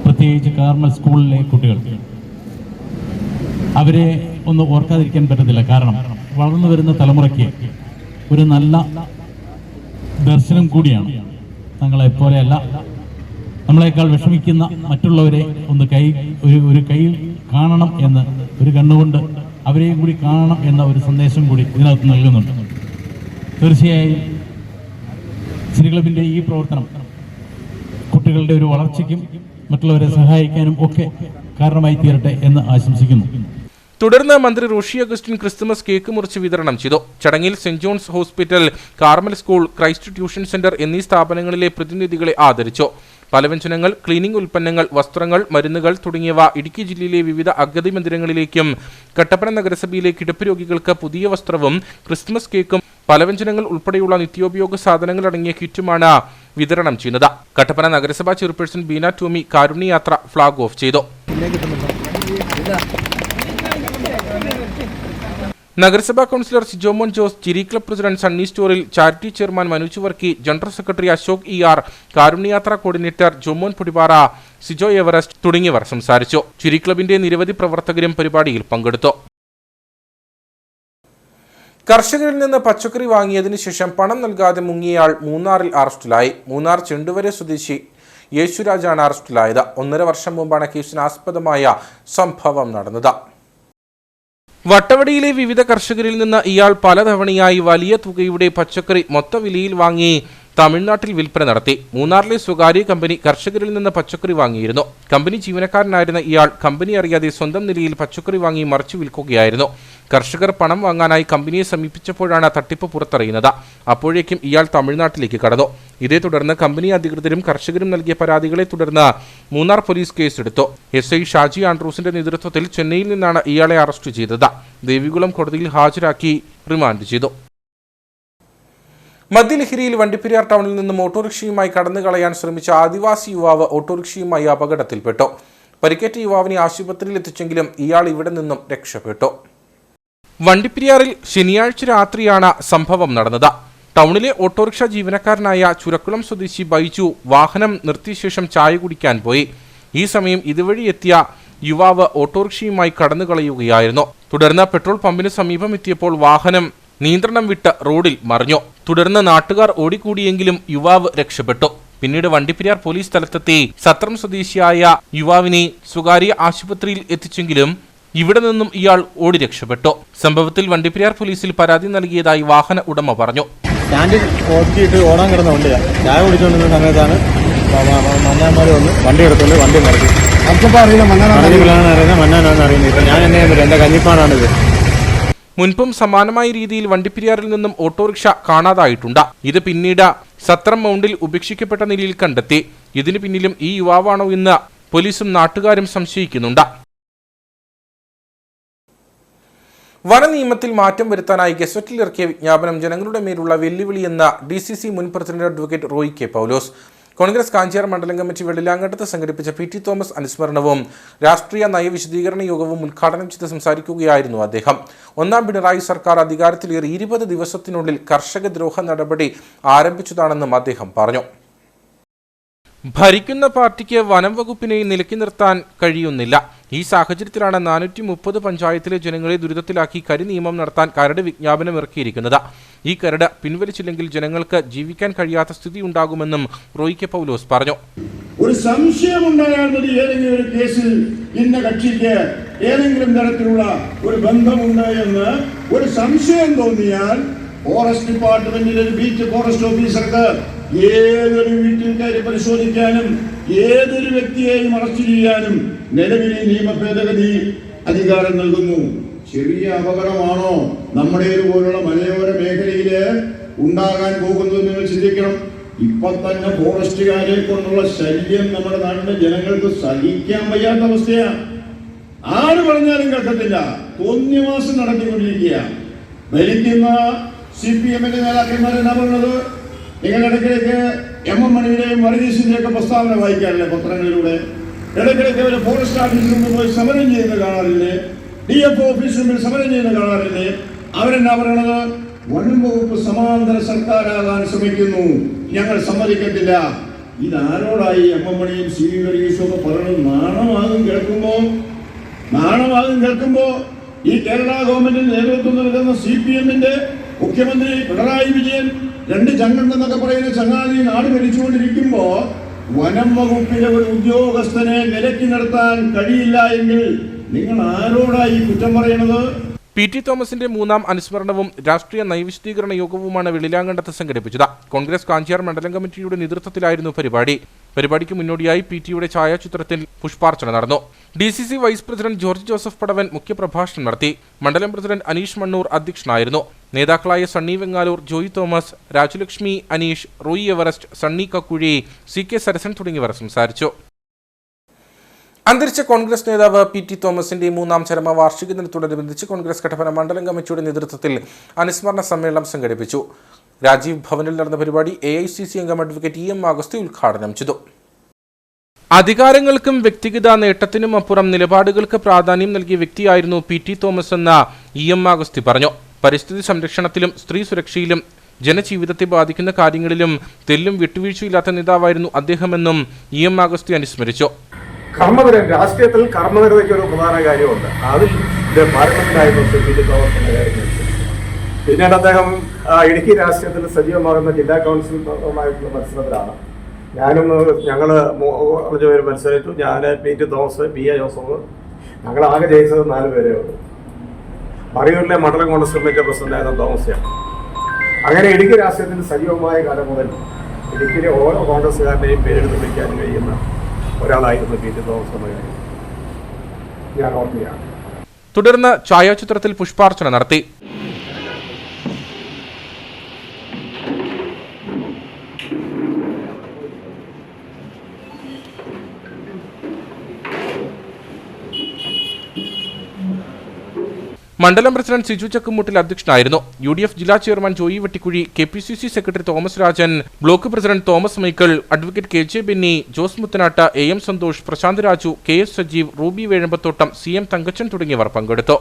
പ്രത്യേകിച്ച് കാർമൽ സ്കൂളിലെ കുട്ടികൾ. അവരെ ഒന്ന് ഓർക്കാതിരിക്കാൻ പറ്റത്തില്ല. കാരണം വളർന്നു വരുന്ന തലമുറയ്ക്ക് ഒരു നല്ല ദർശനം കൂടിയാണ്. തങ്ങളെപ്പോലെയല്ല, നമ്മളെക്കാൾ വിഷമിക്കുന്ന മറ്റുള്ളവരെ ഒന്ന് ഒരു കയ്യിൽ കാണണം എന്ന്, ഒരു കണ്ണുകൊണ്ട് അവരെയും കൂടി കാണണം എന്ന ഒരു സന്ദേശം കൂടി ഇതിനകത്ത് നൽകുന്നുണ്ട്. തീർച്ചയായും ചിരി ക്ലബിൻ്റെ ഈ പ്രവർത്തനം കുട്ടികളുടെ ഒരു വളർച്ചയ്ക്കും മറ്റുള്ളവരെ സഹായിക്കാനും ഒക്കെ കാരണമായി തീരട്ടെ എന്ന് ആശംസിക്കുന്നു. തുടർന്ന് മന്ത്രി റോഷി അഗസ്റ്റിൻ ക്രിസ്തുമസ് കേക്ക് മുറിച്ച് വിതരണം ചെയ്തു. ചടങ്ങിൽ Saint John's hospital, Carmel school, Christ tuition centre എന്നീ സ്ഥാപനങ്ങളിലെ പ്രതിനിധികളെ ആദരിച്ചു. പലവ്യഞ്ജനങ്ങൾ, ക്ലീനിംഗ് ഉൽപ്പന്നങ്ങൾ, വസ്ത്രങ്ങൾ, മരുന്നുകൾ തുടങ്ങിയവ ഇടുക്കി ജില്ലയിലെ വിവിധ അഗതി മന്ദിരങ്ങളിലേക്കും കട്ടപ്പന നഗരസഭയിലെ കിടപ്പ് രോഗികൾക്ക് പുതിയ വസ്ത്രവും ക്രിസ്മസ് കേക്കും പലവ്യഞ്ജനങ്ങൾ ഉൾപ്പെടെയുള്ള നിത്യോപയോഗ സാധനങ്ങൾ അടങ്ങിയ കിറ്റുമാണ് വിതരണം ചെയ്യുന്നത്. കട്ടപ്പന നഗരസഭാ ചെയർപേഴ്സൺ ബീന ടോമി കാരുണ്യയാത്ര ഫ്ളാഗ് ഓഫ് ചെയ്തു. നഗരസഭാ കൗൺസിലർ സിജോമോൻ ജോസ്, ചിരി ക്ലബ് പ്രസിഡന്റ് സണ്ണി സ്റ്റോറിൽ, charity chairman Manoj Varkey, general secretary Ashok ER, കാരുണ്യയാത്ര കോർഡിനേറ്റർ ജോമോൻ പൊടിപാറ, സിജോ എവറസ്റ്റ് തുടങ്ങിയവർ സംസാരിച്ചു. ചിരി ക്ലബിന്റെ നിരവധി പ്രവർത്തകരും പരിപാടിയിൽ പങ്കെടുത്തു. കർഷകരിൽ നിന്ന് പച്ചക്കറി വാങ്ങിയതിനു ശേഷം പണം നൽകാതെ മുങ്ങിയയാൾ മൂന്നാറിൽ അറസ്റ്റിലായി. മൂന്നാർ ചെണ്ടുവരെ സ്വദേശി യേശുരാജാണ് അറസ്റ്റിലായത്. 1.5 വർഷം മുമ്പാണ് കേസിനാസ്പദമായ സംഭവം നടന്നത്. വട്ടവടിയിലെ വിവിധ കർഷകരിൽ നിന്ന് ഇയാൾ പലതവണയായി വലിയ തുകയുടെ പച്ചക്കറി മൊത്തവിലയിൽ വാങ്ങി തമിഴ്നാട്ടിൽ വിൽപ്പന നടത്തി. മൂന്നാറിലെ സ്വകാര്യ കമ്പനി കർഷകരിൽ നിന്ന് പച്ചക്കറി വാങ്ങിയിരുന്നു. കമ്പനി ജീവനക്കാരനായിരുന്ന ഇയാൾ കമ്പനി അറിയാതെ സ്വന്തം നിലയിൽ പച്ചക്കറി വാങ്ങി മറിച്ചു വിൽക്കുകയായിരുന്നു. കർഷകർ പണം വാങ്ങാനായി കമ്പനിയെ സമീപിച്ചപ്പോഴാണ് തട്ടിപ്പ് പുറത്തറിയുന്നത്. അപ്പോഴേക്കും ഇയാൾ തമിഴ്നാട്ടിലേക്ക് കടന്നു. ഇതേ തുടർന്ന് കമ്പനി അധികൃതരും കർഷകരും നൽകിയ പരാതികളെ തുടർന്ന് മൂന്നാർ പോലീസ് കേസെടുത്തു. SI ഷാജി ആൻഡ്രൂസിന്റെ നേതൃത്വത്തിൽ ചെന്നൈയിൽ നിന്നാണ് ഇയാളെ അറസ്റ്റ് ചെയ്തത്. ദേവികുളം കോടതിയിൽ ഹാജരാക്കി റിമാൻഡ് ചെയ്തു. മദ്യലഹരിയിൽ വണ്ടിപ്പെരിയാർ ടൗണിൽ നിന്നും ഓട്ടോറിക്ഷയുമായി കടന്നു കളയാൻ ശ്രമിച്ച ആദിവാസി യുവാവ് ഓട്ടോറിക്ഷയുമായി അപകടത്തിൽപ്പെട്ടു. പരിക്കേറ്റ യുവാവിനെ ആശുപത്രിയിൽ എത്തിച്ചെങ്കിലും ഇയാൾ ഇവിടെ നിന്നും രക്ഷപ്പെട്ടു. വണ്ടിപ്പെരിയാറിൽ ശനിയാഴ്ച രാത്രിയാണ് സംഭവം നടന്നത്. ടൗണിലെ ഓട്ടോറിക്ഷ ജീവനക്കാരനായ ചുരക്കുളം സ്വദേശി ബൈജു വാഹനം നിർത്തിയ ശേഷം ചായ കുടിക്കാൻ പോയി. ഈ സമയം ഇതുവഴി എത്തിയ യുവാവ് ഓട്ടോറിക്ഷയുമായി കടന്നു കളയുകയായിരുന്നു. തുടർന്ന് പെട്രോൾ പമ്പിന് സമീപം എത്തിയപ്പോൾ വാഹനം നിയന്ത്രണം വിട്ട് റോഡിൽ മറിഞ്ഞു. തുടർന്ന് നാട്ടുകാർ ഓടിക്കൂടിയെങ്കിലും യുവാവ് രക്ഷപ്പെട്ടു. പിന്നീട് വണ്ടിപ്പെരിയാർ പോലീസ് സ്ഥലത്തെത്തി സത്രം സ്വദേശിയായ യുവാവിനെ സ്വകാര്യ ആശുപത്രിയിൽ എത്തിച്ചെങ്കിലും ഇവിടെ നിന്നും ഇയാൾ ഓടി രക്ഷപ്പെട്ടു. സംഭവത്തിൽ വണ്ടിപ്പെരിയാർ പോലീസിൽ പരാതി നൽകിയതായി വാഹന ഉടമ പറഞ്ഞു. സ്റ്റാൻഡിൽ ഓടിച്ചിട്ട് ഓടാൻ കിടന്ന വണ്ടിയാണ്. ചായ കുടിച്ചുകൊണ്ടിരുന്ന സമയത്താണ് മന്നാന്മാര് വന്ന് വണ്ടി എടുത്തുകൊണ്ട് വണ്ടി മറിച്ചു. അറിയില്ല മന്നാനാണെന്ന് അറിയുന്നത്. ഇപ്പൊ ഞാൻ എന്നെ എന്റെ കഞ്ഞിപ്പാടാണിത്. മുൻപും സമാനമായ രീതിയിൽ വണ്ടിപ്പെരിയാറിൽ നിന്നും ഓട്ടോറിക്ഷ കാണാതായിട്ടുണ്ട്. ഇത് പിന്നീട് സത്രം മൗണ്ടിൽ ഉപേക്ഷിക്കപ്പെട്ട നിലയിൽ കണ്ടെത്തി. ഇതിന് പിന്നിലും ഈ യുവാവാണോ എന്ന് പോലീസും നാട്ടുകാരും സംശയിക്കുന്നുണ്ട്. വനനിയമത്തിൽ മാറ്റം വരുത്താനായി ഗസറ്റിൽ ഇറക്കിയ വിജ്ഞാപനം ജനങ്ങളുടെ മേലുള്ള വെല്ലുവിളിയെന്ന DCC മുൻ പ്രസിഡന്റ് അഡ്വക്കേറ്റ് റോയ് കെ പൗലോസ്. കോൺഗ്രസ് കാഞ്ചിയാർ മണ്ഡലം കമ്മിറ്റി വെള്ളിലാങ്കണ്ടത്ത് സംഘടിപ്പിച്ച PT തോമസ് അനുസ്മരണവും രാഷ്ട്രീയ നയവിശദീകരണ യോഗവും ഉദ്ഘാടനം ചെയ്ത് സംസാരിക്കുകയായിരുന്നു അദ്ദേഹം. 1ാം പിണറായി സർക്കാർ അധികാരത്തിലേറി 20 ദിവസത്തിനുള്ളിൽ കർഷക ദ്രോഹ നടപടി ആരംഭിച്ചതാണെന്നും അദ്ദേഹം പറഞ്ഞു. ഭരിക്കുന്ന പാർട്ടിക്ക് വനം വകുപ്പിനെ നിലയ്ക്ക് നിർത്താൻ കഴിയുന്നില്ല. ഈ സാഹചര്യത്തിലാണ് 430 പഞ്ചായത്തിലെ ജനങ്ങളെ ദുരിതത്തിലാക്കി കരി നിയമം നടത്താൻ കരട് വിജ്ഞാപനം ഇറക്കിയിരിക്കുന്നത്. ഈ കരട് പിൻവലിച്ചില്ലെങ്കിൽ ജനങ്ങൾക്ക് ജീവിക്കാൻ കഴിയാത്ത സ്ഥിതി ഉണ്ടാകുമെന്നും റോയ് കെ പൗലോസ് പറഞ്ഞു. ഒരു സംശയമുണ്ടായാൽ മതി, ഏതെങ്കിലും ഒരു കേസിൽ ഇന്ന കക്ഷിക്ക് ഏതെങ്കിലും തരത്തിലുള്ള ഒരു ബന്ധമുണ്ട് എന്ന് ഒരു സംശയം തോന്നിയാൽ ഫോറസ്റ്റ് ഡിപ്പാർട്ട്മെന്റിലെ ബീറ്റ് ഫോറസ്റ്റ് ഓഫീസർക്ക് ഏതൊരു വീട്ടിൽ കയറി പരിശോധിക്കാനും ഏതൊരു വ്യക്തിയെയും അറസ്റ്റ് ചെയ്യാനും നിലവിലെ നിയമ ഭേദഗതി അധികാരം നൽകുന്നു. ചെറിയ അപകടമാണോ നമ്മുടേതുപോലുള്ള മലയോര മേഖലയില് ഉണ്ടാകാൻ പോകുന്നത് നിങ്ങൾ ചിന്തിക്കണം. ഇപ്പൊ തന്നെ ഫോറസ്റ്റുകാരെ കൊണ്ടുള്ള ശല്യം നമ്മുടെ നാട്ടിലെ ജനങ്ങൾക്ക് സഹിക്കാൻ വയ്യാത്ത അവസ്ഥയാണ്. ആര് പറഞ്ഞാലും കേൾക്കത്തില്ല. തോന്നിയവാസം നടത്തിക്കൊണ്ടിരിക്കുക. ഭരിക്കുന്ന CPM-ന്റെ നേതാക്കന്മാരെന്നാ പറഞ്ഞത്, നിങ്ങൾ ഇടയ്ക്കിടയ്ക്ക് MM മണിയുടെയും വർഗീസിന്റെയൊക്കെ പ്രസ്താവന വായിക്കാറില്ലേ പത്രങ്ങളിലൂടെ? ഇടയ്ക്കിടയ്ക്ക് അവര് ഫോറസ്റ്റ് ഓഫീസിൽ നിന്ന് പോയി സമരം ചെയ്യുന്ന കാണാറില്ലേ? DFO ഓഫീസിൽ നിന്ന് സമരം ചെയ്യുന്ന കാണാറില്ലേ? അവരെന്നാ പറയണത്? വനം വകുപ്പ് സമാന്തര സർക്കാരാകാൻ ശ്രമിക്കുന്നു, ഞങ്ങൾ സമ്മതിക്കത്തില്ല. ഇതാരോടായി MM മണിയും CV വർഗീസും ഒക്കെ പറയുന്നത്? നാണമാകും കേൾക്കുമ്പോ ഈ കേരള ഗവൺമെന്റിന് നേതൃത്വം നൽകുന്ന CPM-ന്റെ മുഖ്യമന്ത്രി പിണറായി വിജയൻ 2 ചങ്ങണ്ടെന്നൊക്കെ പറയുന്ന ചങ്ങാതി നാട് ഭരിച്ചുകൊണ്ടിരിക്കുമ്പോ വനം വകുപ്പിലെ ഒരു ഉദ്യോഗസ്ഥനെ നിലയ്ക്ക് നിർത്താൻ കഴിയില്ല എങ്കിൽ നിങ്ങൾ ആരോടായി കുറ്റം പറയണത്? PT തോമസിന്റെ 3ാം അനുസ്മരണവും രാഷ്ട്രീയ നയവിശദീകരണ യോഗവുമാണ് വെള്ളിലാങ്കണ്ടത്ത് സംഘടിപ്പിച്ചത്. കോൺഗ്രസ് കാഞ്ചിയാർ മണ്ഡലം കമ്മിറ്റിയുടെ നേതൃത്വത്തിലായിരുന്നു പരിപാടി. പരിപാടിക്ക് മുന്നോടിയായി PT-യുടെ ഛായാചിത്രത്തിൽ പുഷ്പാർച്ചന നടന്നു. DCC vice president George Joseph Padavan മുഖ്യപ്രഭാഷണം നടത്തി. മണ്ഡലം പ്രസിഡന്റ് അനീഷ് മണ്ണൂർ അധ്യക്ഷനായിരുന്നു. നേതാക്കളായ Sunny Vengaloor, Joy Thomas, Rajulakshmi, Aneesh, Roy Everest, Sunny Kakkuzhi, CK Sarasan തുടങ്ങിയവർ സംസാരിച്ചു. അന്തരിച്ച കോൺഗ്രസ് നേതാവ് PT തോമസിന്റെ 3ാം ചരമവാർഷിക ദിനത്തോടനുബന്ധിച്ച് കോൺഗ്രസ് കട്ടപ്പന മണ്ഡലം കമ്മിറ്റിയുടെ നേതൃത്വത്തിൽ അനുസ്മരണ സമ്മേളനം സംഘടിപ്പിച്ചു. രാജീവ് ഭവനിൽ നടന്ന പരിപാടി AICC അംഗം അഡ്വക്കേറ്റ് EM അഗസ്തി ഉദ്ഘാടനം ചെയ്തു. അധികാരങ്ങൾക്കും വ്യക്തിഗത നേട്ടത്തിനും അപ്പുറം നിലപാടുകൾക്ക് പ്രാധാന്യം നൽകിയ വ്യക്തിയായിരുന്നു PT തോമസ് എന്ന EM അഗസ്തി പറഞ്ഞു. പരിസ്ഥിതി സംരക്ഷണത്തിലും സ്ത്രീ സുരക്ഷയിലും ജനജീവിതത്തെ ബാധിക്കുന്ന കാര്യങ്ങളിലും തെല്ലും വിട്ടുവീഴ്ചയില്ലാത്ത നേതാവായിരുന്നു അദ്ദേഹമെന്നും EM അഗസ്തി അനുസ്മരിച്ചു. രാഷ്ട്രീയത്തിൽ കർമ്മനിരതയ്ക്ക് ഒരു പ്രധാന കാര്യമുണ്ട്. അതിൽ പാർലമെന്റിലായിരുന്നു PT തോമസ് എന്ന കാര്യം. പിന്നീട് അദ്ദേഹം ഇടുക്കി രാഷ്ട്രീയത്തിൽ സജീവമാകുന്ന ജില്ലാ കൗൺസിലുമായിട്ടുള്ള മത്സരത്തിലാണ്. ഞങ്ങൾ കുറച്ച് പേര് മത്സരിച്ചു. ഞാൻ PT തോമസ്, PA ജോസഫ്, ഞങ്ങളാകെ ജയിച്ചത് 4 പേരേ ഉള്ളൂ. മറയൂരിലെ മണ്ഡലം കോൺഗ്രസ് കമ്മിറ്റി പ്രസിഡന്റായിരുന്ന തോമസിയാണ്. അങ്ങനെ ഇടുക്കി രാഷ്ട്രീയത്തിൽ സജീവമായ കാലം മുതൽ ഇടുക്കിയിലെ ഓരോ കോൺഗ്രസ്സുകാരനെയും പേരെടുത്ത് വിളിക്കാൻ കഴിയുന്ന ഒരാളായിരുന്നു PT തോമസ് എന്ന കാര്യം ഞാൻ ഓർക്കുകയാണ്. തുടർന്ന് ഛായാചിത്രത്തിൽ പുഷ്പാർച്ചന നടത്തി. മണ്ഡലം പ്രസിഡന്റ് സിജു ചക്കുമുട്ടിൽ അധ്യക്ഷനായിരുന്നു. UDF ജില്ലാ chairman Joy Vettikuzhy, KPCC secretary Thomas Rajan, block president Thomas Michael, advocate KJ Benny, Jose Muthanattu, AM Santhosh, Prasanth Raju, KS Sajeev, Ruby Vezhambathottam, CM Thankachan തുടങ്ങിയവർ പങ്കെടുത്തു.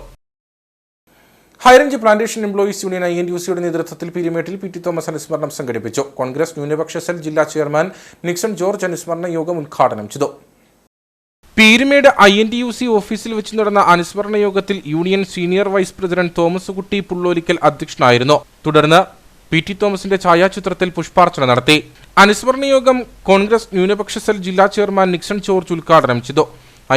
ഹൈറേഞ്ച് പ്ലാന്റേഷൻ എംപ്ലോയീസ് യൂണിയൻ INTUCയുടെ നേതൃത്വത്തിൽ പീരുമേട്ടിൽ PT തോമസ് അനുസ്മരണം സംഘടിപ്പിച്ചു. കോൺഗ്രസ് ന്യൂനപക്ഷ സെൽ ജില്ലാ ചെയർമാൻ നിക്സൺ ജോർജ് അനുസ്മരണ യോഗം ഉദ്ഘാടനം ചെയ്തു. പീരുമേട് INTUC ഓഫീസിൽ വെച്ച് നടന്ന അനുസ്മരണ യോഗത്തിൽ union senior vice president Thomas Kutty Pullolickal അധ്യക്ഷനായിരുന്നു. തുടർന്ന് PT തോമസിന്റെ ഛായാചിത്രത്തിൽ പുഷ്പാർച്ചന നടത്തി. അനുസ്മരണ യോഗം കോൺഗ്രസ് ന്യൂനപക്ഷ സെൽ ജില്ലാ ചെയർമാൻ നിക്സൺ ജോർജ് ഉദ്ഘാടനം ചെയ്തു.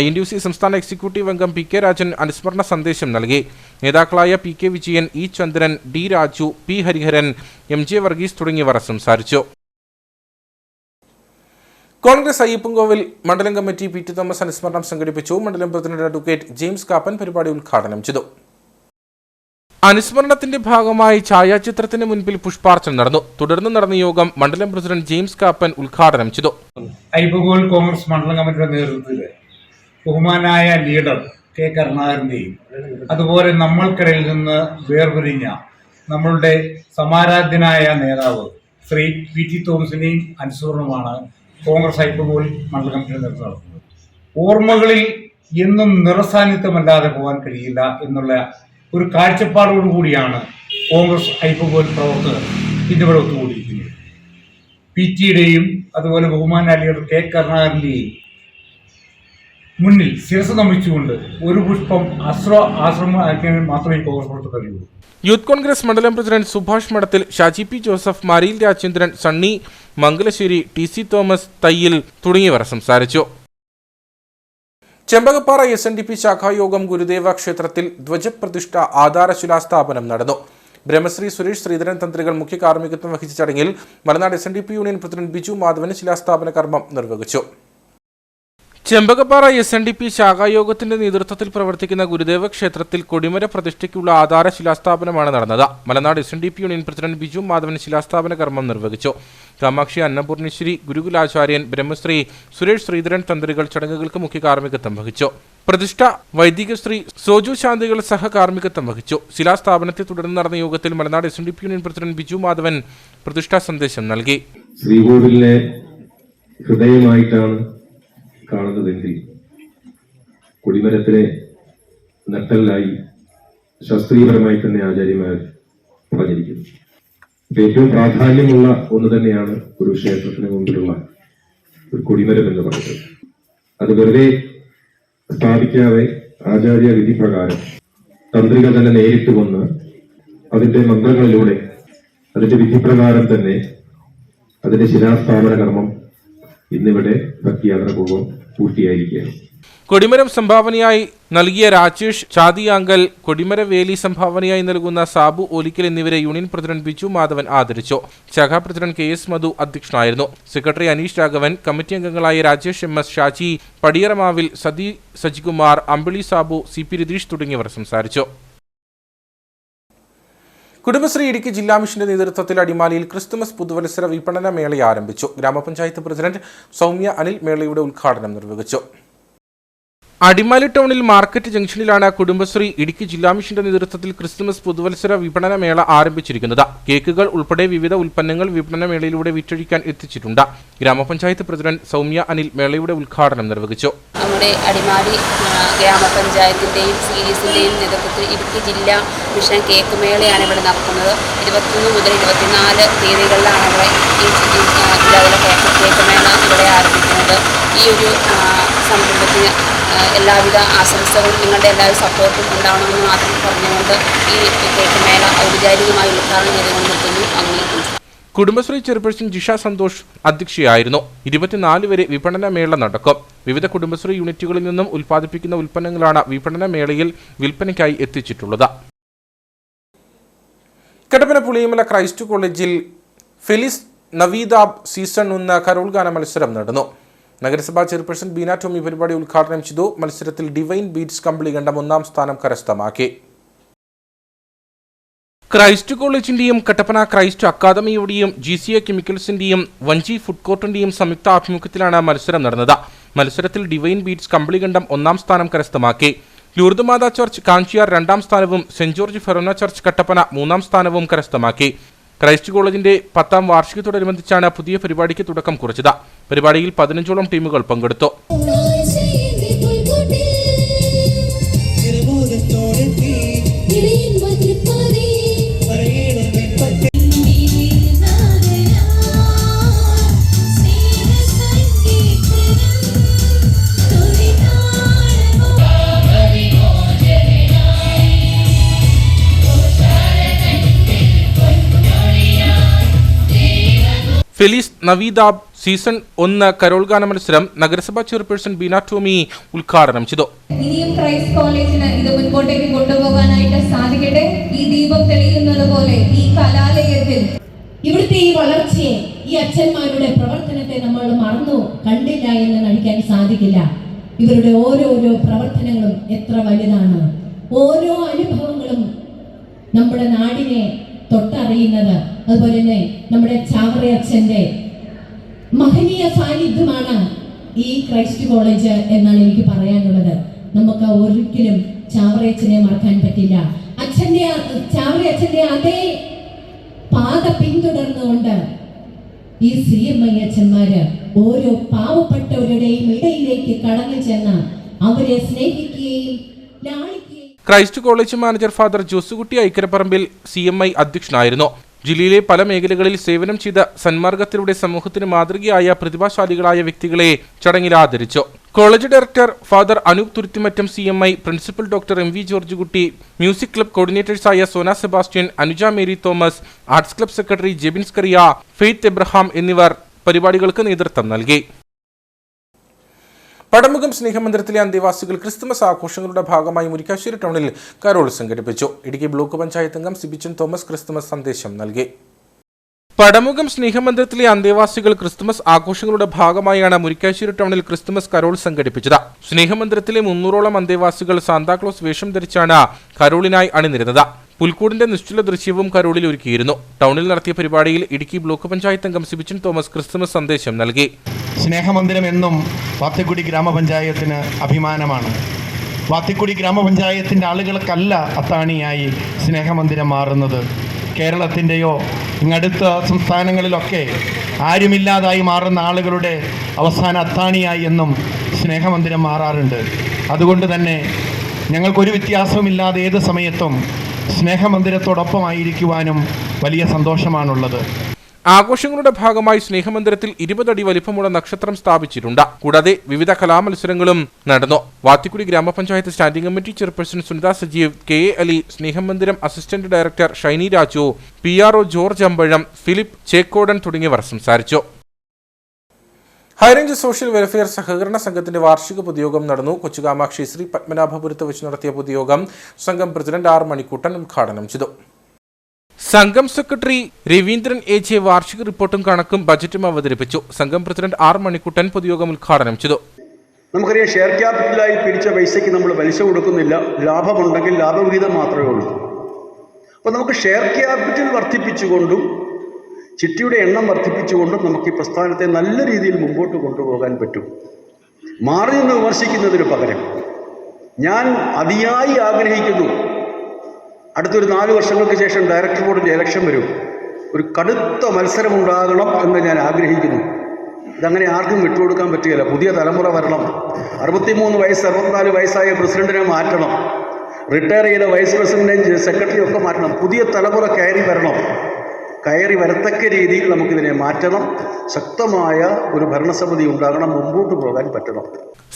INTUC സംസ്ഥാന എക്സിക്യൂട്ടീവ് അംഗം PK രാജൻ അനുസ്മരണ സന്ദേശം നൽകി. നേതാക്കളായ PK വിജയൻ, E ചന്ദ്രൻ, D Raju, P Hariharan, MJ Varghese തുടങ്ങിയവർ സംസാരിച്ചു. കോൺഗ്രസ് അയ്യപ്പൻകോവിൽ മണ്ഡലം കമ്മിറ്റി PT തോമസ് അനുസ്മരണം സംഘടിപ്പിച്ചു. മണ്ഡലം പ്രസിഡന്റ് അഡ്വക്കേറ്റ് ജെയിംസ് കാപ്പൻ പരിപാടി ഉദ്ഘാടനം ചെയ്തു. അനുസ്മരണത്തിന്റെ ഭാഗമായി ഛായാചിത്രത്തിന് മുൻപിൽ പുഷ്പാർച്ചന നടന്നു. തുടർന്ന് നടന്ന യോഗം മണ്ഡലം പ്രസിഡന്റ് ജെയിംസ് കാപ്പൻ ഉദ്ഘാടനം ചെയ്തു. അയ്യപ്പൻകോവിൽ കോൺഗ്രസ് മണ്ഡലം കമ്മിറ്റിയുടെ നേതൃത്വത്തിൽ ബഹുമാനായ ലീഡർ K കരുണാകരന്റെയും അതുപോലെ നമ്മൾക്കിടയിൽ നിന്ന് വേർപിരിഞ്ഞ നമ്മളുടെ സമാരാധ്യനായ നേതാവ് ശ്രീ PT തോമസിന്റെയും അനുസ്മരണമാണ് കോൺഗ്രസ് അയ്യപ്പൻകോവിൽ മണ്ഡലം കമ്മിറ്റിയുടെ നേതൃത്വം നടത്തുന്നത്. ഓർമ്മകളിൽ എന്നും നിറസാന്നിധ്യമല്ലാതെ പോകാൻ കഴിയില്ല എന്നുള്ള ഒരു കാഴ്ചപ്പാടോടുകൂടിയാണ് കോൺഗ്രസ് അയ്യപ്പൻകോവിൽ പ്രവർത്തകർ ഇന്നിവിടെ ഒത്തുകൂടിയിരിക്കുന്നത്. PT-യുടെയും അതുപോലെ ബഹുമാനായ ലീഡർ K കരുണാകരന്റെയും മുന്നിൽ ശിരസ് നമിച്ചുകൊണ്ട് ഒരു പുഷ്പം ആശ്രമമാക്കാൻ മാത്രമേ കോൺഗ്രസ് പ്രവർത്തകർ കഴിയുള്ളൂ. യൂത്ത് കോൺഗ്രസ് മണ്ഡലം പ്രസിഡന്റ് സുഭാഷ് മഠത്തിൽ, Shaji P Joseph, മാരിയിൽ Rajendran, Sunny Mangalassery, TC Thomas Thayyil തുടങ്ങിയവർ സംസാരിച്ചു. ചെമ്പകപ്പാറ SNDP ശാഖായോഗം ഗുരുദേവ ക്ഷേത്രത്തിൽ ധ്വജപ്രതിഷ്ഠ ആധാരശിലാസ്ഥാപനം നടന്നു. ബ്രഹ്മശ്രീ സുരേഷ് ശ്രീധരൻ തന്ത്രികൾ മുഖ്യ കാർമ്മികത്വം വഹിച്ച ചടങ്ങിൽ Malanad SNDP union president Biju Madhavan ശിലാസ്ഥാപന കർമ്മം നിർവഹിച്ചു. ചെമ്പകപ്പാറ SNDP ശാഖായോഗത്തിന്റെ നേതൃത്വത്തിൽ പ്രവർത്തിക്കുന്ന ഗുരുദേവ ക്ഷേത്രത്തിൽ കൊടിമര പ്രതിഷ്ഠയ്ക്കുള്ള ആധാര ശിലാസ്ഥാപനമാണ് നടന്നത്. Malanad SNDP union president Biju Madhavan ശിലാസ്ഥാപന കർമ്മം നിർവഹിച്ചു. കാമാക്ഷി അന്നപൂർണേശ്വരി ഗുരുകുലാചാര്യൻ ബ്രഹ്മശ്രീ സുരേഷ് ശ്രീധരൻ തന്ത്രികൾ ചടങ്ങുകൾക്ക് മുഖ്യ കാർമ്മികത്വം വഹിച്ചു. പ്രതിഷ്ഠ വൈദികശ്രീ സോജു ശാന്തികൾ സഹകാർമ്മികത്വം വഹിച്ചു. ശിലാസ്ഥാപനത്തെ തുടർന്ന് നടന്ന യോഗത്തിൽ മലനാട് SNDP union president Biju Madhavan പ്രതിഷ്ഠാ സന്ദേശം നൽകി. ശ്രീകോവിലിനെ ഹൃദയമായിട്ടാണ് കാണുന്നതെങ്കിൽ കൊടിമരത്തിനെ നട്ടലായി ശാസ്ത്രീയപരമായി തന്നെ ആചാര്യന്മാർ പറഞ്ഞിരിക്കുന്നു. ഏറ്റവും പ്രാധാന്യമുള്ള ഒന്ന് തന്നെയാണ് ഒരു ക്ഷേത്രത്തിന് മുമ്പിലുള്ള ഒരു കൊടിമരം എന്ന് പറയുന്നത്. അത് വെറുതെ സ്ഥാപിക്കാതെ ആചാര്യ വിധി പ്രകാരം തന്ത്രികൾ തന്നെ നേരിട്ട് വന്ന് അതിന്റെ മന്ത്രങ്ങളിലൂടെ അതിന്റെ വിധിപ്രകാരം തന്നെ അതിന്റെ ശിലാസ്ഥാപന കർമ്മം ഇന്നിവിടെ ഭക്തിയാത്രപൂർവ്വം പൂർത്തിയായിരിക്കുകയാണ്. കൊടിമരം സംഭാവനയായി നൽകിയ രാജേഷ് ചാതിയാങ്കൽ, കൊടിമരവേലി സംഭാവനയായി നൽകുന്ന സാബു ഓലിക്കൽ എന്നിവരെ യൂണിയൻ പ്രസിഡന്റ് ബിജു മാധവൻ ആദരിച്ചു. ശാഖാ പ്രസിഡന്റ് KS മധു അധ്യക്ഷനായിരുന്നു. സെക്രട്ടറി അനീഷ് രാഘവൻ, കമ്മിറ്റി അംഗങ്ങളായ രാജേഷ് MS, ഷാജി പടിയറമാവിൽ, സതി സജികുമാർ, അമ്പിളി സാബു, CP രതീഷ് തുടങ്ങിയവർ സംസാരിച്ചു. കുടുംബശ്രീ ഇടുക്കി ജില്ലാ മിഷന്റെ നേതൃത്വത്തിൽ അടിമാലിയിൽ ക്രിസ്തുമസ് പുതുവത്സര വിപണന മേള ആരംഭിച്ചു. ഗ്രാമപഞ്ചായത്ത് പ്രസിഡന്റ് സൗമ്യ അനിൽ മേളയുടെ ഉദ്ഘാടനം നിർവഹിച്ചു. അടിമാലി ടൗണിൽ മാർക്കറ്റ് ജംഗ്ഷനിലാണ് കുടുംബശ്രീ ഇടുക്കി ജില്ലാ മിഷന്റെ നേതൃത്വത്തിൽ ക്രിസ്തുമസ് പുതുവത്സര വിപണന മേള ആരംഭിച്ചിരിക്കുന്നത്. കേക്കുകൾ ഉൾപ്പെടെ വിവിധ ഉൽപ്പന്നങ്ങൾ വിപണന മേളയിലൂടെ വിറ്റഴിക്കാൻ എത്തിച്ചിട്ടുണ്ട്. ഗ്രാമപഞ്ചായത്ത് പ്രസിഡന്റ് സൗമ്യ അനിൽ മേളയുടെ ഉദ്ഘാടനം നിർവഹിച്ചു. നമ്മുടെ അടിമാലി ഗ്രാമപഞ്ചായത്തിന്റെയും സീരീസിന്റെയും നേതൃത്വത്തിൽ ഇടുക്കി ജില്ലാ മിഷൻ കേക്ക് മേളയാണ് ഇവിടെ നടക്കുന്നത്. 21 മുതൽ 24 തീയതികളിലാണ് ഇവിടെ ഈ ജില്ലയിലെ കേക്ക് മേള ഇവിടെ ആരംഭിക്കുന്നത്. ഈ ഒരു സംരംഭത്തിന് എല്ലാവിധ ആശംസകളും നിങ്ങളുടെ എല്ലാവരും സപ്പോർട്ടും ഉണ്ടാവണമെന്ന് മാത്രം പറഞ്ഞുകൊണ്ട് ഈ കേക്ക് മേള ഔപചാരികമായി ഉദ്ഘാടനം ചെയ്തുകൊണ്ട് നിർത്തുന്നു. അങ്ങനെ കുടുംബശ്രീ ചെയർപേഴ്സൺ ജിഷ സന്തോഷ് അധ്യക്ഷയായിരുന്നു. 24 വരെ വിപണന മേള നടക്കും. വിവിധ കുടുംബശ്രീ യൂണിറ്റുകളിൽ നിന്നും ഉൽപ്പാദിപ്പിക്കുന്ന ഉൽപ്പന്നങ്ങളാണ് വിപണന മേളയിൽ വിൽപ്പനയ്ക്കായി എത്തിച്ചിട്ടുള്ളത്. കട്ടപ്പന പുളിയമല ക്രൈസ്റ്റ് കോളേജിൽ ഫെലിസ് നവീദാബ് സീസൺ 1 കരോൾ ഗാന മത്സരം നടന്നു. നഗരസഭാ ചെയർപേഴ്സൺ ബീന ടോമി പരിപാടി ഉദ്ഘാടനം ചെയ്തു. മത്സരത്തിൽ ഡിവൈൻ ബീറ്റ്സ് കമ്പിളികണ്ഠം 1ാം സ്ഥാനം കരസ്ഥമാക്കി. ക്രൈസ്റ്റ് കോളേജിന്റെയും കട്ടപ്പന ക്രൈസ്റ്റ് അക്കാദമിയുടെയും GCA കെമിക്കൽസിന്റെയും വഞ്ചി ഫുഡ് കോർട്ടിന്റെയും സംയുക്ത ആഭിമുഖ്യത്തിലാണ് മത്സരം നടന്നത്. മത്സരത്തിൽ ഡിവൈൻ ബീറ്റ്സ് കമ്പിളികണ്ഠം 1ാം സ്ഥാനം കരസ്ഥമാക്കി. ലൂർദ് മാതാ ചർച്ച് കാഞ്ചിയാർ 2ാം സ്ഥാനവും saint George forane church Kattappana 3ാം സ്ഥാനവും കരസ്ഥമാക്കി. ക്രൈസ്റ്റ് കോളേജിന്റെ 10ാം വാർഷികത്തോടനുബന്ധിച്ചാണ് പുതിയ പരിപാടിക്ക് തുടക്കം കുറിച്ചത്. പരിപാടിയിൽ 15ഓളം ടീമുകൾ പങ്കെടുത്തു. ഫെലിസ് നവീദാബ് സീസൺ 1 കരോൾ ഗാന മത്സരം നഗരസഭാ ചെയർപേഴ്സൺ ബീന ടോമി ഉദ്ഘാടനം ചെയ്തു. ഇനിയും ക്രൈസ്റ്റ് കോളേജിന് ഇത് മുൻപോട്ടേക്ക് കൊണ്ടുപോകാനായിട്ട് സാധിക്കട്ടെ. ഈ ദീപം തെളിയുന്നത് പോലെ ഈ കലാലയത്തിൽ ഇവിടുത്തെ ഈ വളർച്ചയെ, ഈ അച്ഛന്മാരുടെ പ്രവർത്തനത്തെ നമ്മൾ മറന്നു കണ്ടില്ല എന്ന് നടിക്കാൻ സാധിക്കില്ല. ഇവരുടെ ഓരോരോ പ്രവർത്തനങ്ങളും എത്ര വലുതാണ്. ഓരോ അനുഭവങ്ങളും നമ്മുടെ നാടിനെ തൊട്ടറിയുന്നത്. അതുപോലെ തന്നെ നമ്മുടെ ചാവറ അച്ഛന്റെ മഹനീയ സാന്നിധ്യമാണ് ഈ ക്രൈസ്റ്റ് കോളേജ് എന്നാണ് എനിക്ക് പറയാനുള്ളത്. നമുക്ക് ഒരിക്കലും ചാവറയച്ചനെ മറക്കാൻ പറ്റില്ല. ചാവറ അച്ഛന്റെ അതേ പാത പിന്തുടർന്നുകൊണ്ട് ഈ CMI അച്ഛന്മാര് ഓരോ പാവപ്പെട്ടവരുടെയും ഇടയിലേക്ക് കടന്നു ചെന്ന് അവരെ സ്നേഹിക്കുകയും ലാളിക്കുകയും. Christ college manager father Josekutty Aikkaraparambil CMI അധ്യക്ഷനായിരുന്നു. ജില്ലയിലെ പല മേഖലകളിൽ സേവനം ചെയ്ത സന്മാർഗത്തിലൂടെ സമൂഹത്തിന് മാതൃകയായ പ്രതിഭാശാലികളായ വ്യക്തികളെ ചടങ്ങിൽ ആദരിച്ചു. College director father Anoop Thuruthimattam CMI, principal doctor MV George Kutty, music club കോർഡിനേറ്റേഴ്സായ Sona Sebastian, Anuja Mary Thomas, arts club secretary Jebins Kariya, Faith Abraham എന്നിവർ പരിപാടികൾക്ക് നേതൃത്വം നൽകി. പടമുഖം സ്നേഹമന്ദിരത്തിലെ അന്തേവാസികൾ ക്രിസ്തുമസ് ആഘോഷങ്ങളുടെ ഭാഗമായി മുരിക്കാശ്ശേരി ടൗണിൽ കരോൾ സംഘടിപ്പിച്ചു. ഇടുക്കി ബ്ലോക്ക് പഞ്ചായത്ത് അംഗം സിബിച്ചൻ തോമസ് ക്രിസ്തുമസ് സന്ദേശം നൽകി. പടമുഖം സ്നേഹമന്ദിരത്തിലെ അന്തേവാസികൾ ക്രിസ്തുമസ് ആഘോഷങ്ങളുടെ ഭാഗമായാണ് മുരിക്കാശ്ശേരി ടൗണിൽ ക്രിസ്തുമസ് കരോൾ സംഘടിപ്പിച്ചത്. സ്നേഹമന്ദിരത്തിലെ 300ഓളം അന്തേവാസികൾ സാന്താക്ലോസ് വേഷം ധരിച്ചാണ് കരോളിനായി അണിനിരുന്നത്. പുൽക്കൂടിന്റെ നിശ്ചല ദൃശ്യവും കരോളിൽ ഒരുക്കിയിരുന്നു. ടൗണിൽ നടത്തിയ പരിപാടിയിൽ ഇടുക്കി ബ്ലോക്ക് പഞ്ചായത്ത് അംഗം സിബിച്ചൻ തോമസ് ക്രിസ്തുമസ് സന്ദേശം നൽകി. സ്നേഹമന്ദിരം എന്നും വാത്തിക്കുടി ഗ്രാമപഞ്ചായത്തിന് അഭിമാനമാണ്. വാത്തിക്കുടി ഗ്രാമപഞ്ചായത്തിൻ്റെ ആളുകൾക്കല്ല അത്താണിയായി സ്നേഹമന്ദിരം മാറുന്നത്. കേരളത്തിൻ്റെയോ ഇങ്ങടുത്ത സംസ്ഥാനങ്ങളിലൊക്കെ ആരുമില്ലാതായി മാറുന്ന ആളുകളുടെ അവസാന അത്താണിയായി എന്നും സ്നേഹമന്ദിരം മാറാറുണ്ട്. അതുകൊണ്ട് തന്നെ ഞങ്ങൾക്കൊരു വ്യത്യാസവുമില്ലാതെ ഏത് സമയത്തും സ്നേഹമന്ദിരത്തോടൊപ്പമായിരിക്കുവാനും വലിയ സന്തോഷമാണുള്ളത്. ആഘോഷങ്ങളുടെ ഭാഗമായി സ്നേഹമന്ദിരത്തിൽ 20 അടി വലിപ്പമുള്ള നക്ഷത്രം സ്ഥാപിച്ചിട്ടുണ്ട്. കൂടാതെ വിവിധ കലാമത്സരങ്ങളും നടന്നു. വാത്തിക്കുടി ഗ്രാമപഞ്ചായത്ത് standing committee chairperson Sunitha Sajeev, KA Ali, സ്നേഹമന്ദിരം assistant director Shiny Raju, PRO George Ambazham, Philip Chekkodan തുടങ്ങിയവർ സംസാരിച്ചു. ഹൈറേഞ്ച് സോഷ്യൽ വെൽഫെയർ സഹകരണ സംഘത്തിന്റെ വാർഷിക പൊതുയോഗം നടന്നു. കൊച്ചുകാമാക്ഷി ശ്രീ പത്മനാഭപുരത്ത് വെച്ച് നടത്തിയ പൊതുയോഗം സംഘം പ്രസിഡന്റ് ആർ മണിക്കുട്ടൻ ഉദ്ഘാടനം ചെയ്തു. സംഘം സെക്രട്ടറി രവീന്ദ്രൻ എ.ജെ. വാർഷിക റിപ്പോർട്ടും കണക്കും ബജറ്റും അവതരിപ്പിച്ചു. സംഘം പ്രസിഡന്റ് ആർ മണിക്കുട്ടൻ പൊതുയോഗം ഉദ്ഘാടനം ചെയ്തു. നമുക്കറിയാം, ഷെയർ ക്യാപിറ്റലായി പിരിച്ച പൈസയ്ക്ക് നമ്മൾ പലിശ കൊടുക്കുന്നില്ല. ലാഭമുണ്ടെങ്കിൽ ലാഭവിഹിതം മാത്രമേ ഉള്ളൂ. അപ്പോൾ നമുക്ക് ഷെയർ ക്യാപിറ്റൽ വർദ്ധിപ്പിച്ചുകൊണ്ടും ചിട്ടിയുടെ എണ്ണം വർദ്ധിപ്പിച്ചുകൊണ്ടും നമുക്ക് ഈ പ്രസ്ഥാനത്തെ നല്ല രീതിയിൽ മുമ്പോട്ട് കൊണ്ടുപോകാൻ പറ്റും. മാറി നിന്ന് വിമർശിക്കുന്നതിന് പകരം ഞാൻ അതിയായി ആഗ്രഹിക്കുന്നു, അടുത്തൊരു 4 വർഷങ്ങൾക്ക് ശേഷം ഡയറക്ടർ ബോർഡിൻ്റെ ഇലക്ഷൻ വരും, ഒരു കടുത്ത മത്സരമുണ്ടാകണം എന്ന് ഞാൻ ആഗ്രഹിക്കുന്നു. ഇതങ്ങനെ ആർക്കും വിട്ടുകൊടുക്കാൻ പറ്റുകയില്ല. പുതിയ തലമുറ വരണം. 63 വയസ്സ് 64 വയസ്സായ പ്രസിഡന്റിനെ മാറ്റണം. റിട്ടയർ ചെയ്ത വൈസ് പ്രസിഡന്റിനെയും സെക്രട്ടറിയും ഒക്കെ മാറ്റണം. പുതിയ തലമുറ കയറി വരത്തക്ക രീതിയിൽ നമുക്കിതിനെ മാറ്റണം. ശക്തമായ ഒരു ഭരണസമിതി ഉണ്ടാകണം. മുമ്പോട്ട് പോകാൻ പറ്റണം.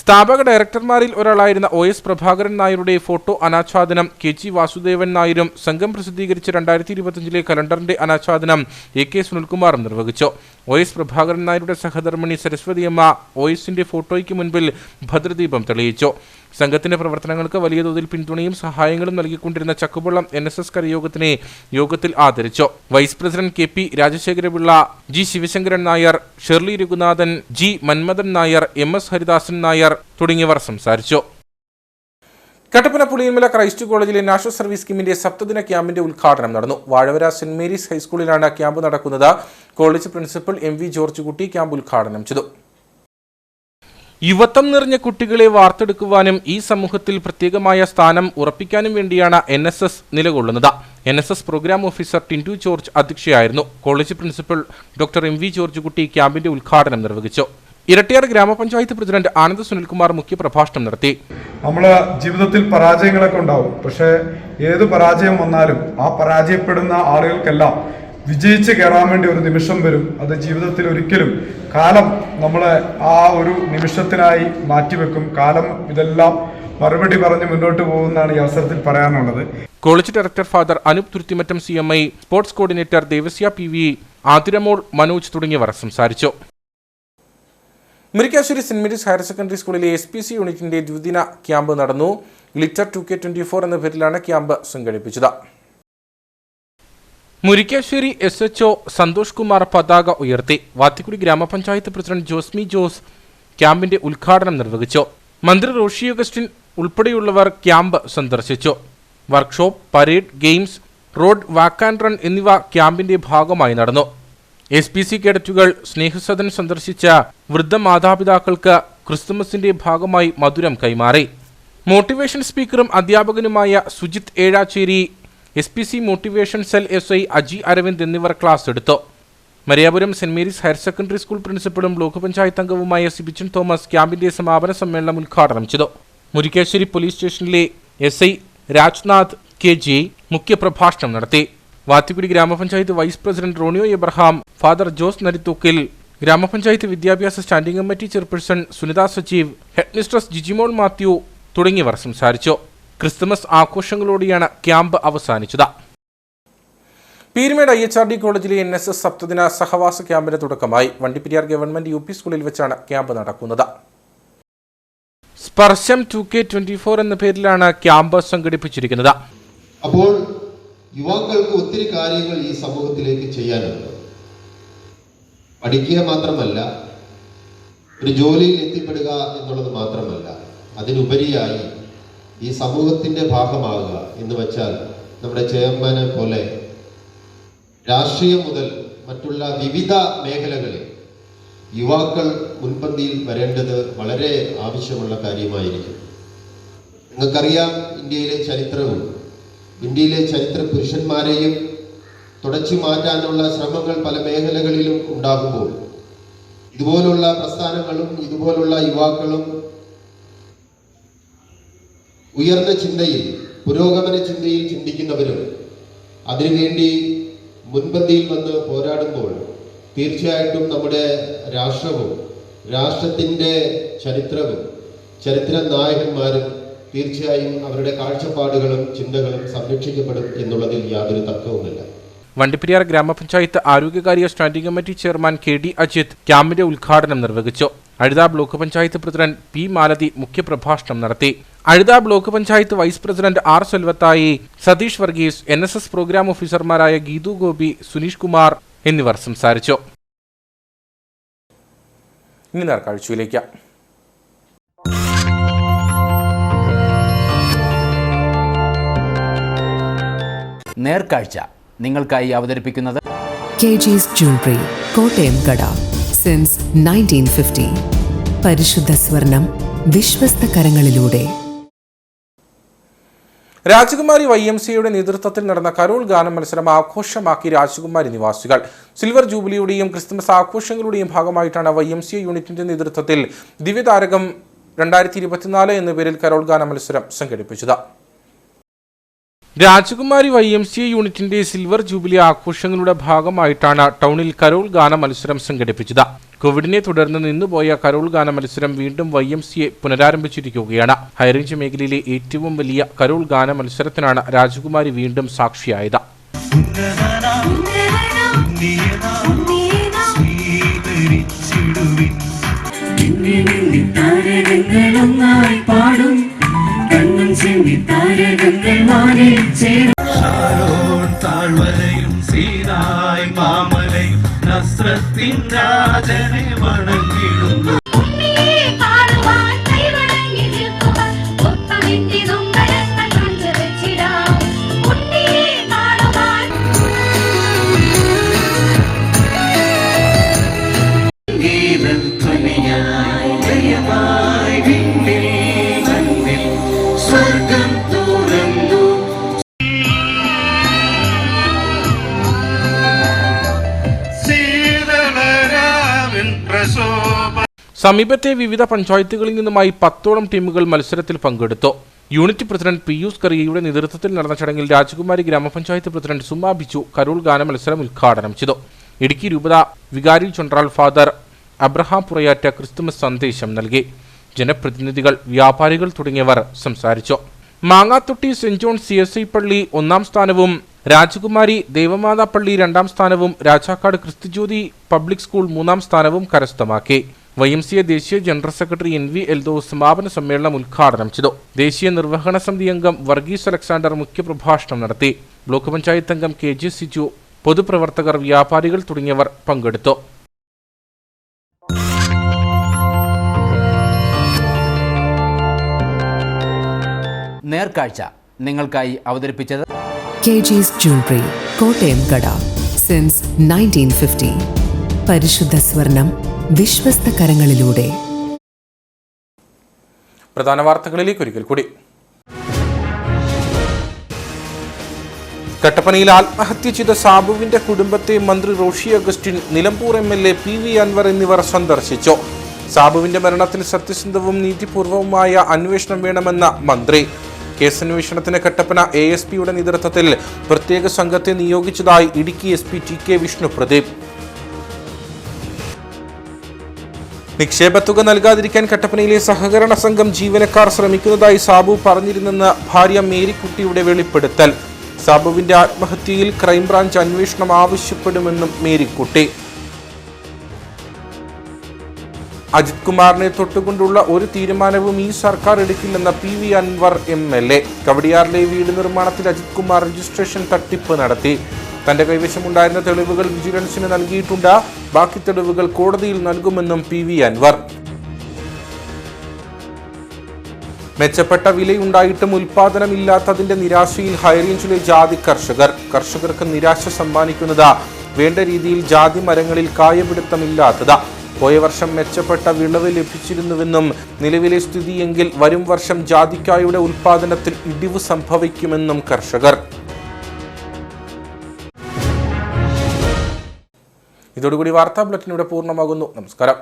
സ്ഥാപക ഡയറക്ടർമാരിൽ ഒരാളായിരുന്ന OS പ്രഭാകരൻ നായരുടെ ഫോട്ടോ അനാച്ഛാദനം KG വാസുദേവൻ നായരും സംഘം പ്രസിദ്ധീകരിച്ച 2025 കലണ്ടറിന്റെ അനാച്ഛാദനം AK സുനിൽകുമാറും നിർവഹിച്ചു. OS പ്രഭാകരൻ നായരുടെ സഹധർമ്മിണി സരസ്വതിയമ്മ OSന്റെ ഫോട്ടോയ്ക്ക് മുൻപിൽ ഭദ്രദീപം തെളിയിച്ചു. സംഘത്തിന്റെ പ്രവർത്തനങ്ങൾക്ക് വലിയ തോതിൽ പിന്തുണയും സഹായങ്ങളും നൽകിക്കൊണ്ടിരുന്ന ചക്കുപള്ളം NSS കരയോഗത്തിനെ യോഗത്തിൽ ആദരിച്ചു. Vice president KP Rajasekharapillai, G Sivasankaran Nair, Shirley Raghunathan, G Manmadhan Nair, MS Haridasan Nair തുടങ്ങിയവർ സംസാരിച്ചു. കട്ടപ്പന പുളിയന്മല ക്രൈസ്റ്റ് കോളേജിലെ നാഷണൽ സർവീസ് സ്കീമിന്റെ സപ്തദിന ക്യാമ്പിന്റെ ഉദ്ഘാടനം നടന്നു. വാഴവര സെന്റ് മേരീസ് ഹൈസ്കൂളിലാണ് ക്യാമ്പ് നടക്കുന്നത്. College principal MV George Kutty camp ഉദ്ഘാടനം ചെയ്തു. യുവത്വം നിറഞ്ഞ കുട്ടികളെ വാർത്തെടുക്കുവാനും ഈ സമൂഹത്തിൽ പ്രത്യേകമായ സ്ഥാനം ഉറപ്പിക്കാനും വേണ്ടിയാണ് NSS നിലകൊള്ളുന്നത്. NSS programme officer Tindu George അധ്യക്ഷയായിരുന്നു. College principal doctor MV George Kutty ക്യാമ്പിന്റെ ഉദ്ഘാടനം നിർവഹിച്ചു. ഇരട്ടിയാർ ഗ്രാമപഞ്ചായത്ത് പ്രസിഡന്റ് ആനന്ദ് സുനിൽകുമാർ മുഖ്യപ്രഭാഷണം നടത്തി. നമ്മള് ജീവിതത്തിൽ പരാജയങ്ങളൊക്കെ ഉണ്ടാവും. പക്ഷേ ഏത് പരാജയം വന്നാലും ആ പരാജയപ്പെടുന്ന ആളുകൾക്കെല്ലാം വിജയിച്ച് കയറാൻ വേണ്ടി ഒരു നിമിഷം വരും. അത് ജീവിതത്തിൽ ഒരിക്കലും കാലം നമ്മളെ ആ ഒരു നിമിഷത്തിനായി മാറ്റിവെക്കും. കാലം ഇതെല്ലാം മറുപടി പറഞ്ഞ് മുന്നോട്ട് പോകുന്നതാണ് ഈ അവസരത്തിൽ പറയാനുള്ളത്. College director father Anoop Thuruthimattam CMI, sports coordinator Devasya PV, Athiramol, Manoj തുടങ്ങിയവർ സംസാരിച്ചു. Murikkassery saint Mary's higher secondary സ്കൂളിലെ SPC യൂണിറ്റിന്റെ ദ്വിദിന ക്യാമ്പ് നടന്നു. ഗ്ലിറ്റർ 2K24 എന്ന പേരിലാണ് ക്യാമ്പ് സംഘടിപ്പിച്ചത്. മുരിക്കാശ്ശേരി SHO സന്തോഷ് കുമാർ പതാക ഉയർത്തി. വാത്തിക്കുടി ഗ്രാമപഞ്ചായത്ത് പ്രസിഡന്റ് ജോസ്മി ജോസ് ക്യാമ്പിന്റെ ഉദ്ഘാടനം നിർവഹിച്ചു. മന്ത്രി റോഷി അഗസ്റ്റിൻ ഉൾപ്പെടെയുള്ളവർ ക്യാമ്പ് സന്ദർശിച്ചു. Workshop, parade, games, road walk and run എന്നിവ ക്യാമ്പിന്റെ ഭാഗമായി നടന്നു. SPC കേഡറ്റുകൾ സ്നേഹസദൻ സന്ദർശിച്ച വൃദ്ധ മാതാപിതാക്കൾക്ക് ക്രിസ്തുമസിന്റെ ഭാഗമായി മധുരം കൈമാറി. മോട്ടിവേഷൻ സ്പീക്കറും അധ്യാപകനുമായ Sujith Ezhacherry, SPC motivation cell SI Aji Aravind എന്നിവർ ക്ലാസ് എടുത്തു. Mariyapuram saint Mary's higher secondary school പ്രിൻസിപ്പലും ബ്ലോക്ക് പഞ്ചായത്ത് അംഗവുമായ സിബിച്ചൻ തോമസ് ക്യാമ്പിന്റെ സമാപന സമ്മേളനം ഉദ്ഘാടനം ചെയ്തു. മുരിക്കാശ്ശേരി പോലീസ് സ്റ്റേഷനിലെ SI രാജ്നാഥ് KG മുഖ്യപ്രഭാഷണം നടത്തി. വാത്തിക്കുടി ഗ്രാമപഞ്ചായത്ത് vice president Roniyo Abraham, father Jose Narithookkil, ഗ്രാമപഞ്ചായത്ത് വിദ്യാഭ്യാസ standing committee chairperson Sunitha Sajeev, headmistress Jijimol Mathew തുടങ്ങിയവർ സംസാരിച്ചു. ക്രിസ്തുമസ് ആഘോഷങ്ങളോടെയാണ് ക്യാമ്പ് അവസാനിച്ചത്. പീരുമേട് IHRD കോളേജിലെ NSS സപ്തദിന സഹവാസ ക്യാമ്പിന് തുടക്കമായി. വണ്ടിപ്പെരിയാർ ഗവൺമെന്റ് UP സ്കൂളിൽ വെച്ചാണ് ക്യാമ്പ് നടക്കുന്നത്. സ്പർശം 2K24 എന്ന പേരിലാണ് ക്യാമ്പ് സംഘടിപ്പിച്ചിരിക്കുന്നത്. അപ്പോൾ യുവാക്കൾക്ക് ഒത്തിരി കാര്യങ്ങൾ ഈ സമൂഹത്തിലേക്ക് ചെയ്യാനുണ്ട്. പഠിക്കുക മാത്രമല്ല, ഒരു ജോലിയിൽ എത്തിപ്പെടുക എന്നുള്ളത് മാത്രമല്ല, അതിനുപരിയായി ഈ സമൂഹത്തിൻ്റെ ഭാഗമാകുക എന്ന് വെച്ചാൽ നമ്മുടെ ചെയർമാനെ പോലെ രാഷ്ട്രീയം മുതൽ മറ്റുള്ള വിവിധ മേഖലകളിൽ യുവാക്കൾ മുൻപന്തിയിൽ വരേണ്ടത് വളരെ ആവശ്യമുള്ള കാര്യമായിരിക്കും. നിങ്ങൾക്കറിയാം, ഇന്ത്യയിലെ ചരിത്രവും ഇന്ത്യയിലെ ചരിത്ര പുരുഷന്മാരെയും തുടച്ചു മാറ്റാനുള്ള ശ്രമങ്ങൾ പല മേഖലകളിലും ഉണ്ടാകുമ്പോൾ ഇതുപോലുള്ള പ്രസ്ഥാനങ്ങളും ഇതുപോലുള്ള യുവാക്കളും ഉയർന്ന ചിന്തയിൽ, പുരോഗമന ചിന്തയിൽ ചിന്തിക്കുന്നവരും അതിനുവേണ്ടി മുൻപന്തിയിൽ വന്ന് പോരാടുമ്പോൾ തീർച്ചയായിട്ടും നമ്മുടെ രാഷ്ട്രവും രാഷ്ട്രത്തിൻ്റെ ചരിത്രവും ചരിത്ര നായകന്മാരും തീർച്ചയായും അവരുടെ കാഴ്ചപ്പാടുകളും ചിന്തകളും സംരക്ഷിക്കപ്പെടും എന്നുള്ളതിൽ യാതൊരു തർക്കവുമില്ല. വണ്ടിപ്പെരിയാർ ഗ്രാമപഞ്ചായത്ത് ആരോഗ്യകാര്യ standing committee chairman KD Ajith ക്യാമ്പിന്റെ ഉദ്ഘാടനം നിർവഹിച്ചു. Azhutha block panchayat president P Malathi മുഖ്യപ്രഭാഷണം നടത്തി. Azhutha block panchayat vice president R Selvathai, Satheesh Varghese, NSS programme ഓഫീസർമാരായ ഗീതു ഗോപി, സുനീഷ് കുമാർ എന്നിവർ സംസാരിച്ചു. ഇനി നേർക്കാഴ്ചയിലേക്ക്. നേർക്കാഴ്ച നിങ്ങൾക്കായി അവതരിപ്പിക്കുന്നത് KG's Jewelry, കോട്ടയം കട. Since 1950. പരിശുദ്ധ സ്വർണം വിശ്വസ്ത കരങ്ങളിലൂടെ. രാജകുമാരി YMCAയുടെ നേതൃത്വത്തിൽ നടന്ന കരോൾ ഗാന മത്സരം ആഘോഷമാക്കി രാജകുമാരി നിവാസികൾ. സിൽവർ ജൂബിലിയുടെയും ക്രിസ്മസ് ആഘോഷങ്ങളുടെയും ഭാഗമായിട്ടാണ് YMCA യൂണിറ്റിന്റെ നേതൃത്വത്തിൽ ദിവ്യതാരകം 2024 എന്ന പേരിൽ കരോൾ ഗാന മത്സരം സംഘടിപ്പിച്ചത്. രാജകുമാരി YMCA യൂണിറ്റിന്റെ സിൽവർ ജൂബിലി ആഘോഷങ്ങളുടെ ഭാഗമായിട്ടാണ് ടൗണിൽ കരോൾ ഗാന മത്സരം സംഘടിപ്പിച്ചത്. കോവിഡിനെ തുടർന്ന് നിന്നുപോയ കരോൾ ഗാന മത്സരം വീണ്ടും YMCA പുനരാരംഭിച്ചിരിക്കുകയാണ്. ഹൈറേഞ്ച് മേഖലയിലെ ഏറ്റവും വലിയ കരോൾ ഗാന മത്സരത്തിനാണ് രാജകുമാരി വീണ്ടും സാക്ഷിയായത്. താഴ്വരയും സീനായ് മാമലയും നസ്രത്തിൻ രാജനെ വണങ്ങിടുന്നു. സമീപത്തെ വിവിധ പഞ്ചായത്തുകളിൽ നിന്നുമായി 10ഓളം ടീമുകൾ മത്സരത്തിൽ പങ്കെടുത്തു. യൂണിറ്റ് പ്രസിഡന്റ് പിയൂസ് കറിയയുടെ നേതൃത്വത്തിൽ നടന്ന ചടങ്ങിൽ രാജകുമാരി ഗ്രാമപഞ്ചായത്ത് പ്രസിഡന്റ് സുമ ബിച്ചു കരോൾ ഗാന മത്സരം ഉദ്ഘാടനം ചെയ്തു. ഇടുക്കി രൂപത വികാരി ജനറൽ ഫാദർ അബ്രഹാം പുറയാറ്റ ക്രിസ്തുമസ് സന്ദേശം നൽകി. ജനപ്രതിനിധികൾ, വ്യാപാരികൾ തുടങ്ങിയവർ സംസാരിച്ചു. മാങ്ങാത്തൊട്ടി സെന്റ് ജോൺ CSI പള്ളി 1ാം സ്ഥാനവും രാജകുമാരി ദേവമാതാ പള്ളി 2ാം സ്ഥാനവും രാജാക്കാട് ക്രിസ്തുജ്യോതി പബ്ലിക് സ്കൂൾ 3ാം സ്ഥാനവും കരസ്ഥമാക്കി. YMCA ദേശീയ ജനറൽ സെക്രട്ടറി NV എൽദോസ് സമാപന സമ്മേളനം ഉദ്ഘാടനം ചെയ്തു. ദേശീയ നിർവഹണ സമിതി അംഗം വർഗീസ് അലക്സാണ്ടർ മുഖ്യപ്രഭാഷണം നടത്തി. ബ്ലോക്ക് പഞ്ചായത്ത് അംഗം KG സിജു, പൊതുപ്രവർത്തകർ, വ്യാപാരികൾ തുടങ്ങിയവർ പങ്കെടുത്തു. നേർക്കാഴ്ച നിങ്ങൾക്കായി അവതരിപ്പിച്ചത് KG's Jewelry, കോട്ടയം കട. Since 1950. പരിശുദ്ധ സ്വർണം വിശ്വസ്ത കരങ്ങളിലൂടെ. പ്രധാന വാർത്തകളിലേക്ക് ഒരിക്കൽ കൂടി. കട്ടപ്പനയിൽ ആത്മഹത്യ ചെയ്ത സാബുവിന്റെ കുടുംബത്തെ മന്ത്രി റോഷി അഗസ്റ്റിൻ, നിലമ്പൂർ MLA PV അൻവർ എന്നിവർ സന്ദർശിച്ചു. സാബുവിന്റെ മരണത്തിൽ സത്യസന്ധവും നീതിപൂർവവുമായ അന്വേഷണം വേണമെന്ന മന്ത്രി. കേസന്വേഷണത്തിന് കട്ടപ്പന ASPയുടെ നേതൃത്വത്തിൽ പ്രത്യേക സംഘത്തെ നിയോഗിച്ചതായി ഇടുക്കി SP TK വിഷ്ണു പ്രദീപ്. നിക്ഷേപത്തുക നൽകാതിരിക്കാൻ കട്ടപ്പനയിലെ സഹകരണ സംഘം ജീവനക്കാർ ശ്രമിക്കുന്നതായി സാബു പറഞ്ഞിരുന്നെന്ന് ഭാര്യ മേരിക്കുട്ടിയുടെ വെളിപ്പെടുത്തൽ. സാബുവിന്റെ ആത്മഹത്യയിൽ ക്രൈംബ്രാഞ്ച് അന്വേഷണം ആവശ്യപ്പെടുമെന്നും മേരിക്കുട്ടി. അജിത് കുമാറിനെ തൊട്ടുകൊണ്ടുള്ള ഒരു തീരുമാനവും ഈ സർക്കാർ എടുക്കില്ലെന്ന PV അൻവർ MLA. കവടിയാറിലെ വീട് നിർമ്മാണത്തിൽ അജിത് കുമാർ രജിസ്ട്രേഷൻ തട്ടിപ്പ് നടത്തി. തന്റെ കൈവശമുണ്ടായിരുന്ന തെളിവുകൾ വിജിലൻസിന് നൽകിയിട്ടുണ്ട്. ബാക്കി തെളിവുകൾ കോടതിയിൽ നൽകുമെന്നും PV അൻവർ. മെച്ചപ്പെട്ട വിലയുണ്ടായിട്ടും ഉൽപാദനമില്ലാത്തതിന്റെ നിരാശയിൽ ഹൈറേഞ്ചിലെ ജാതി കർഷകർക്ക് നിരാശ സമ്മാനിക്കുന്നത് വേണ്ട രീതിയിൽ ജാതി മരങ്ങളിൽ കായപിടുത്തമില്ലാത്തത്. പോയ വർഷം മെച്ചപ്പെട്ട വിളവ് ലഭിച്ചിരുന്നുവെന്നും നിലവിലെ സ്ഥിതിയെങ്കിൽ വരും വർഷം ജാതിക്കായുടെ ഉൽപാദനത്തിൽ ഇടിവ് സംഭവിക്കുമെന്നും കർഷകർ. ഇതോടുകൂടി വാർത്താ ബുള്ളറ്റിൻ ഇവിടെ പൂർണ്ണമാകുന്നു. നമസ്കാരം.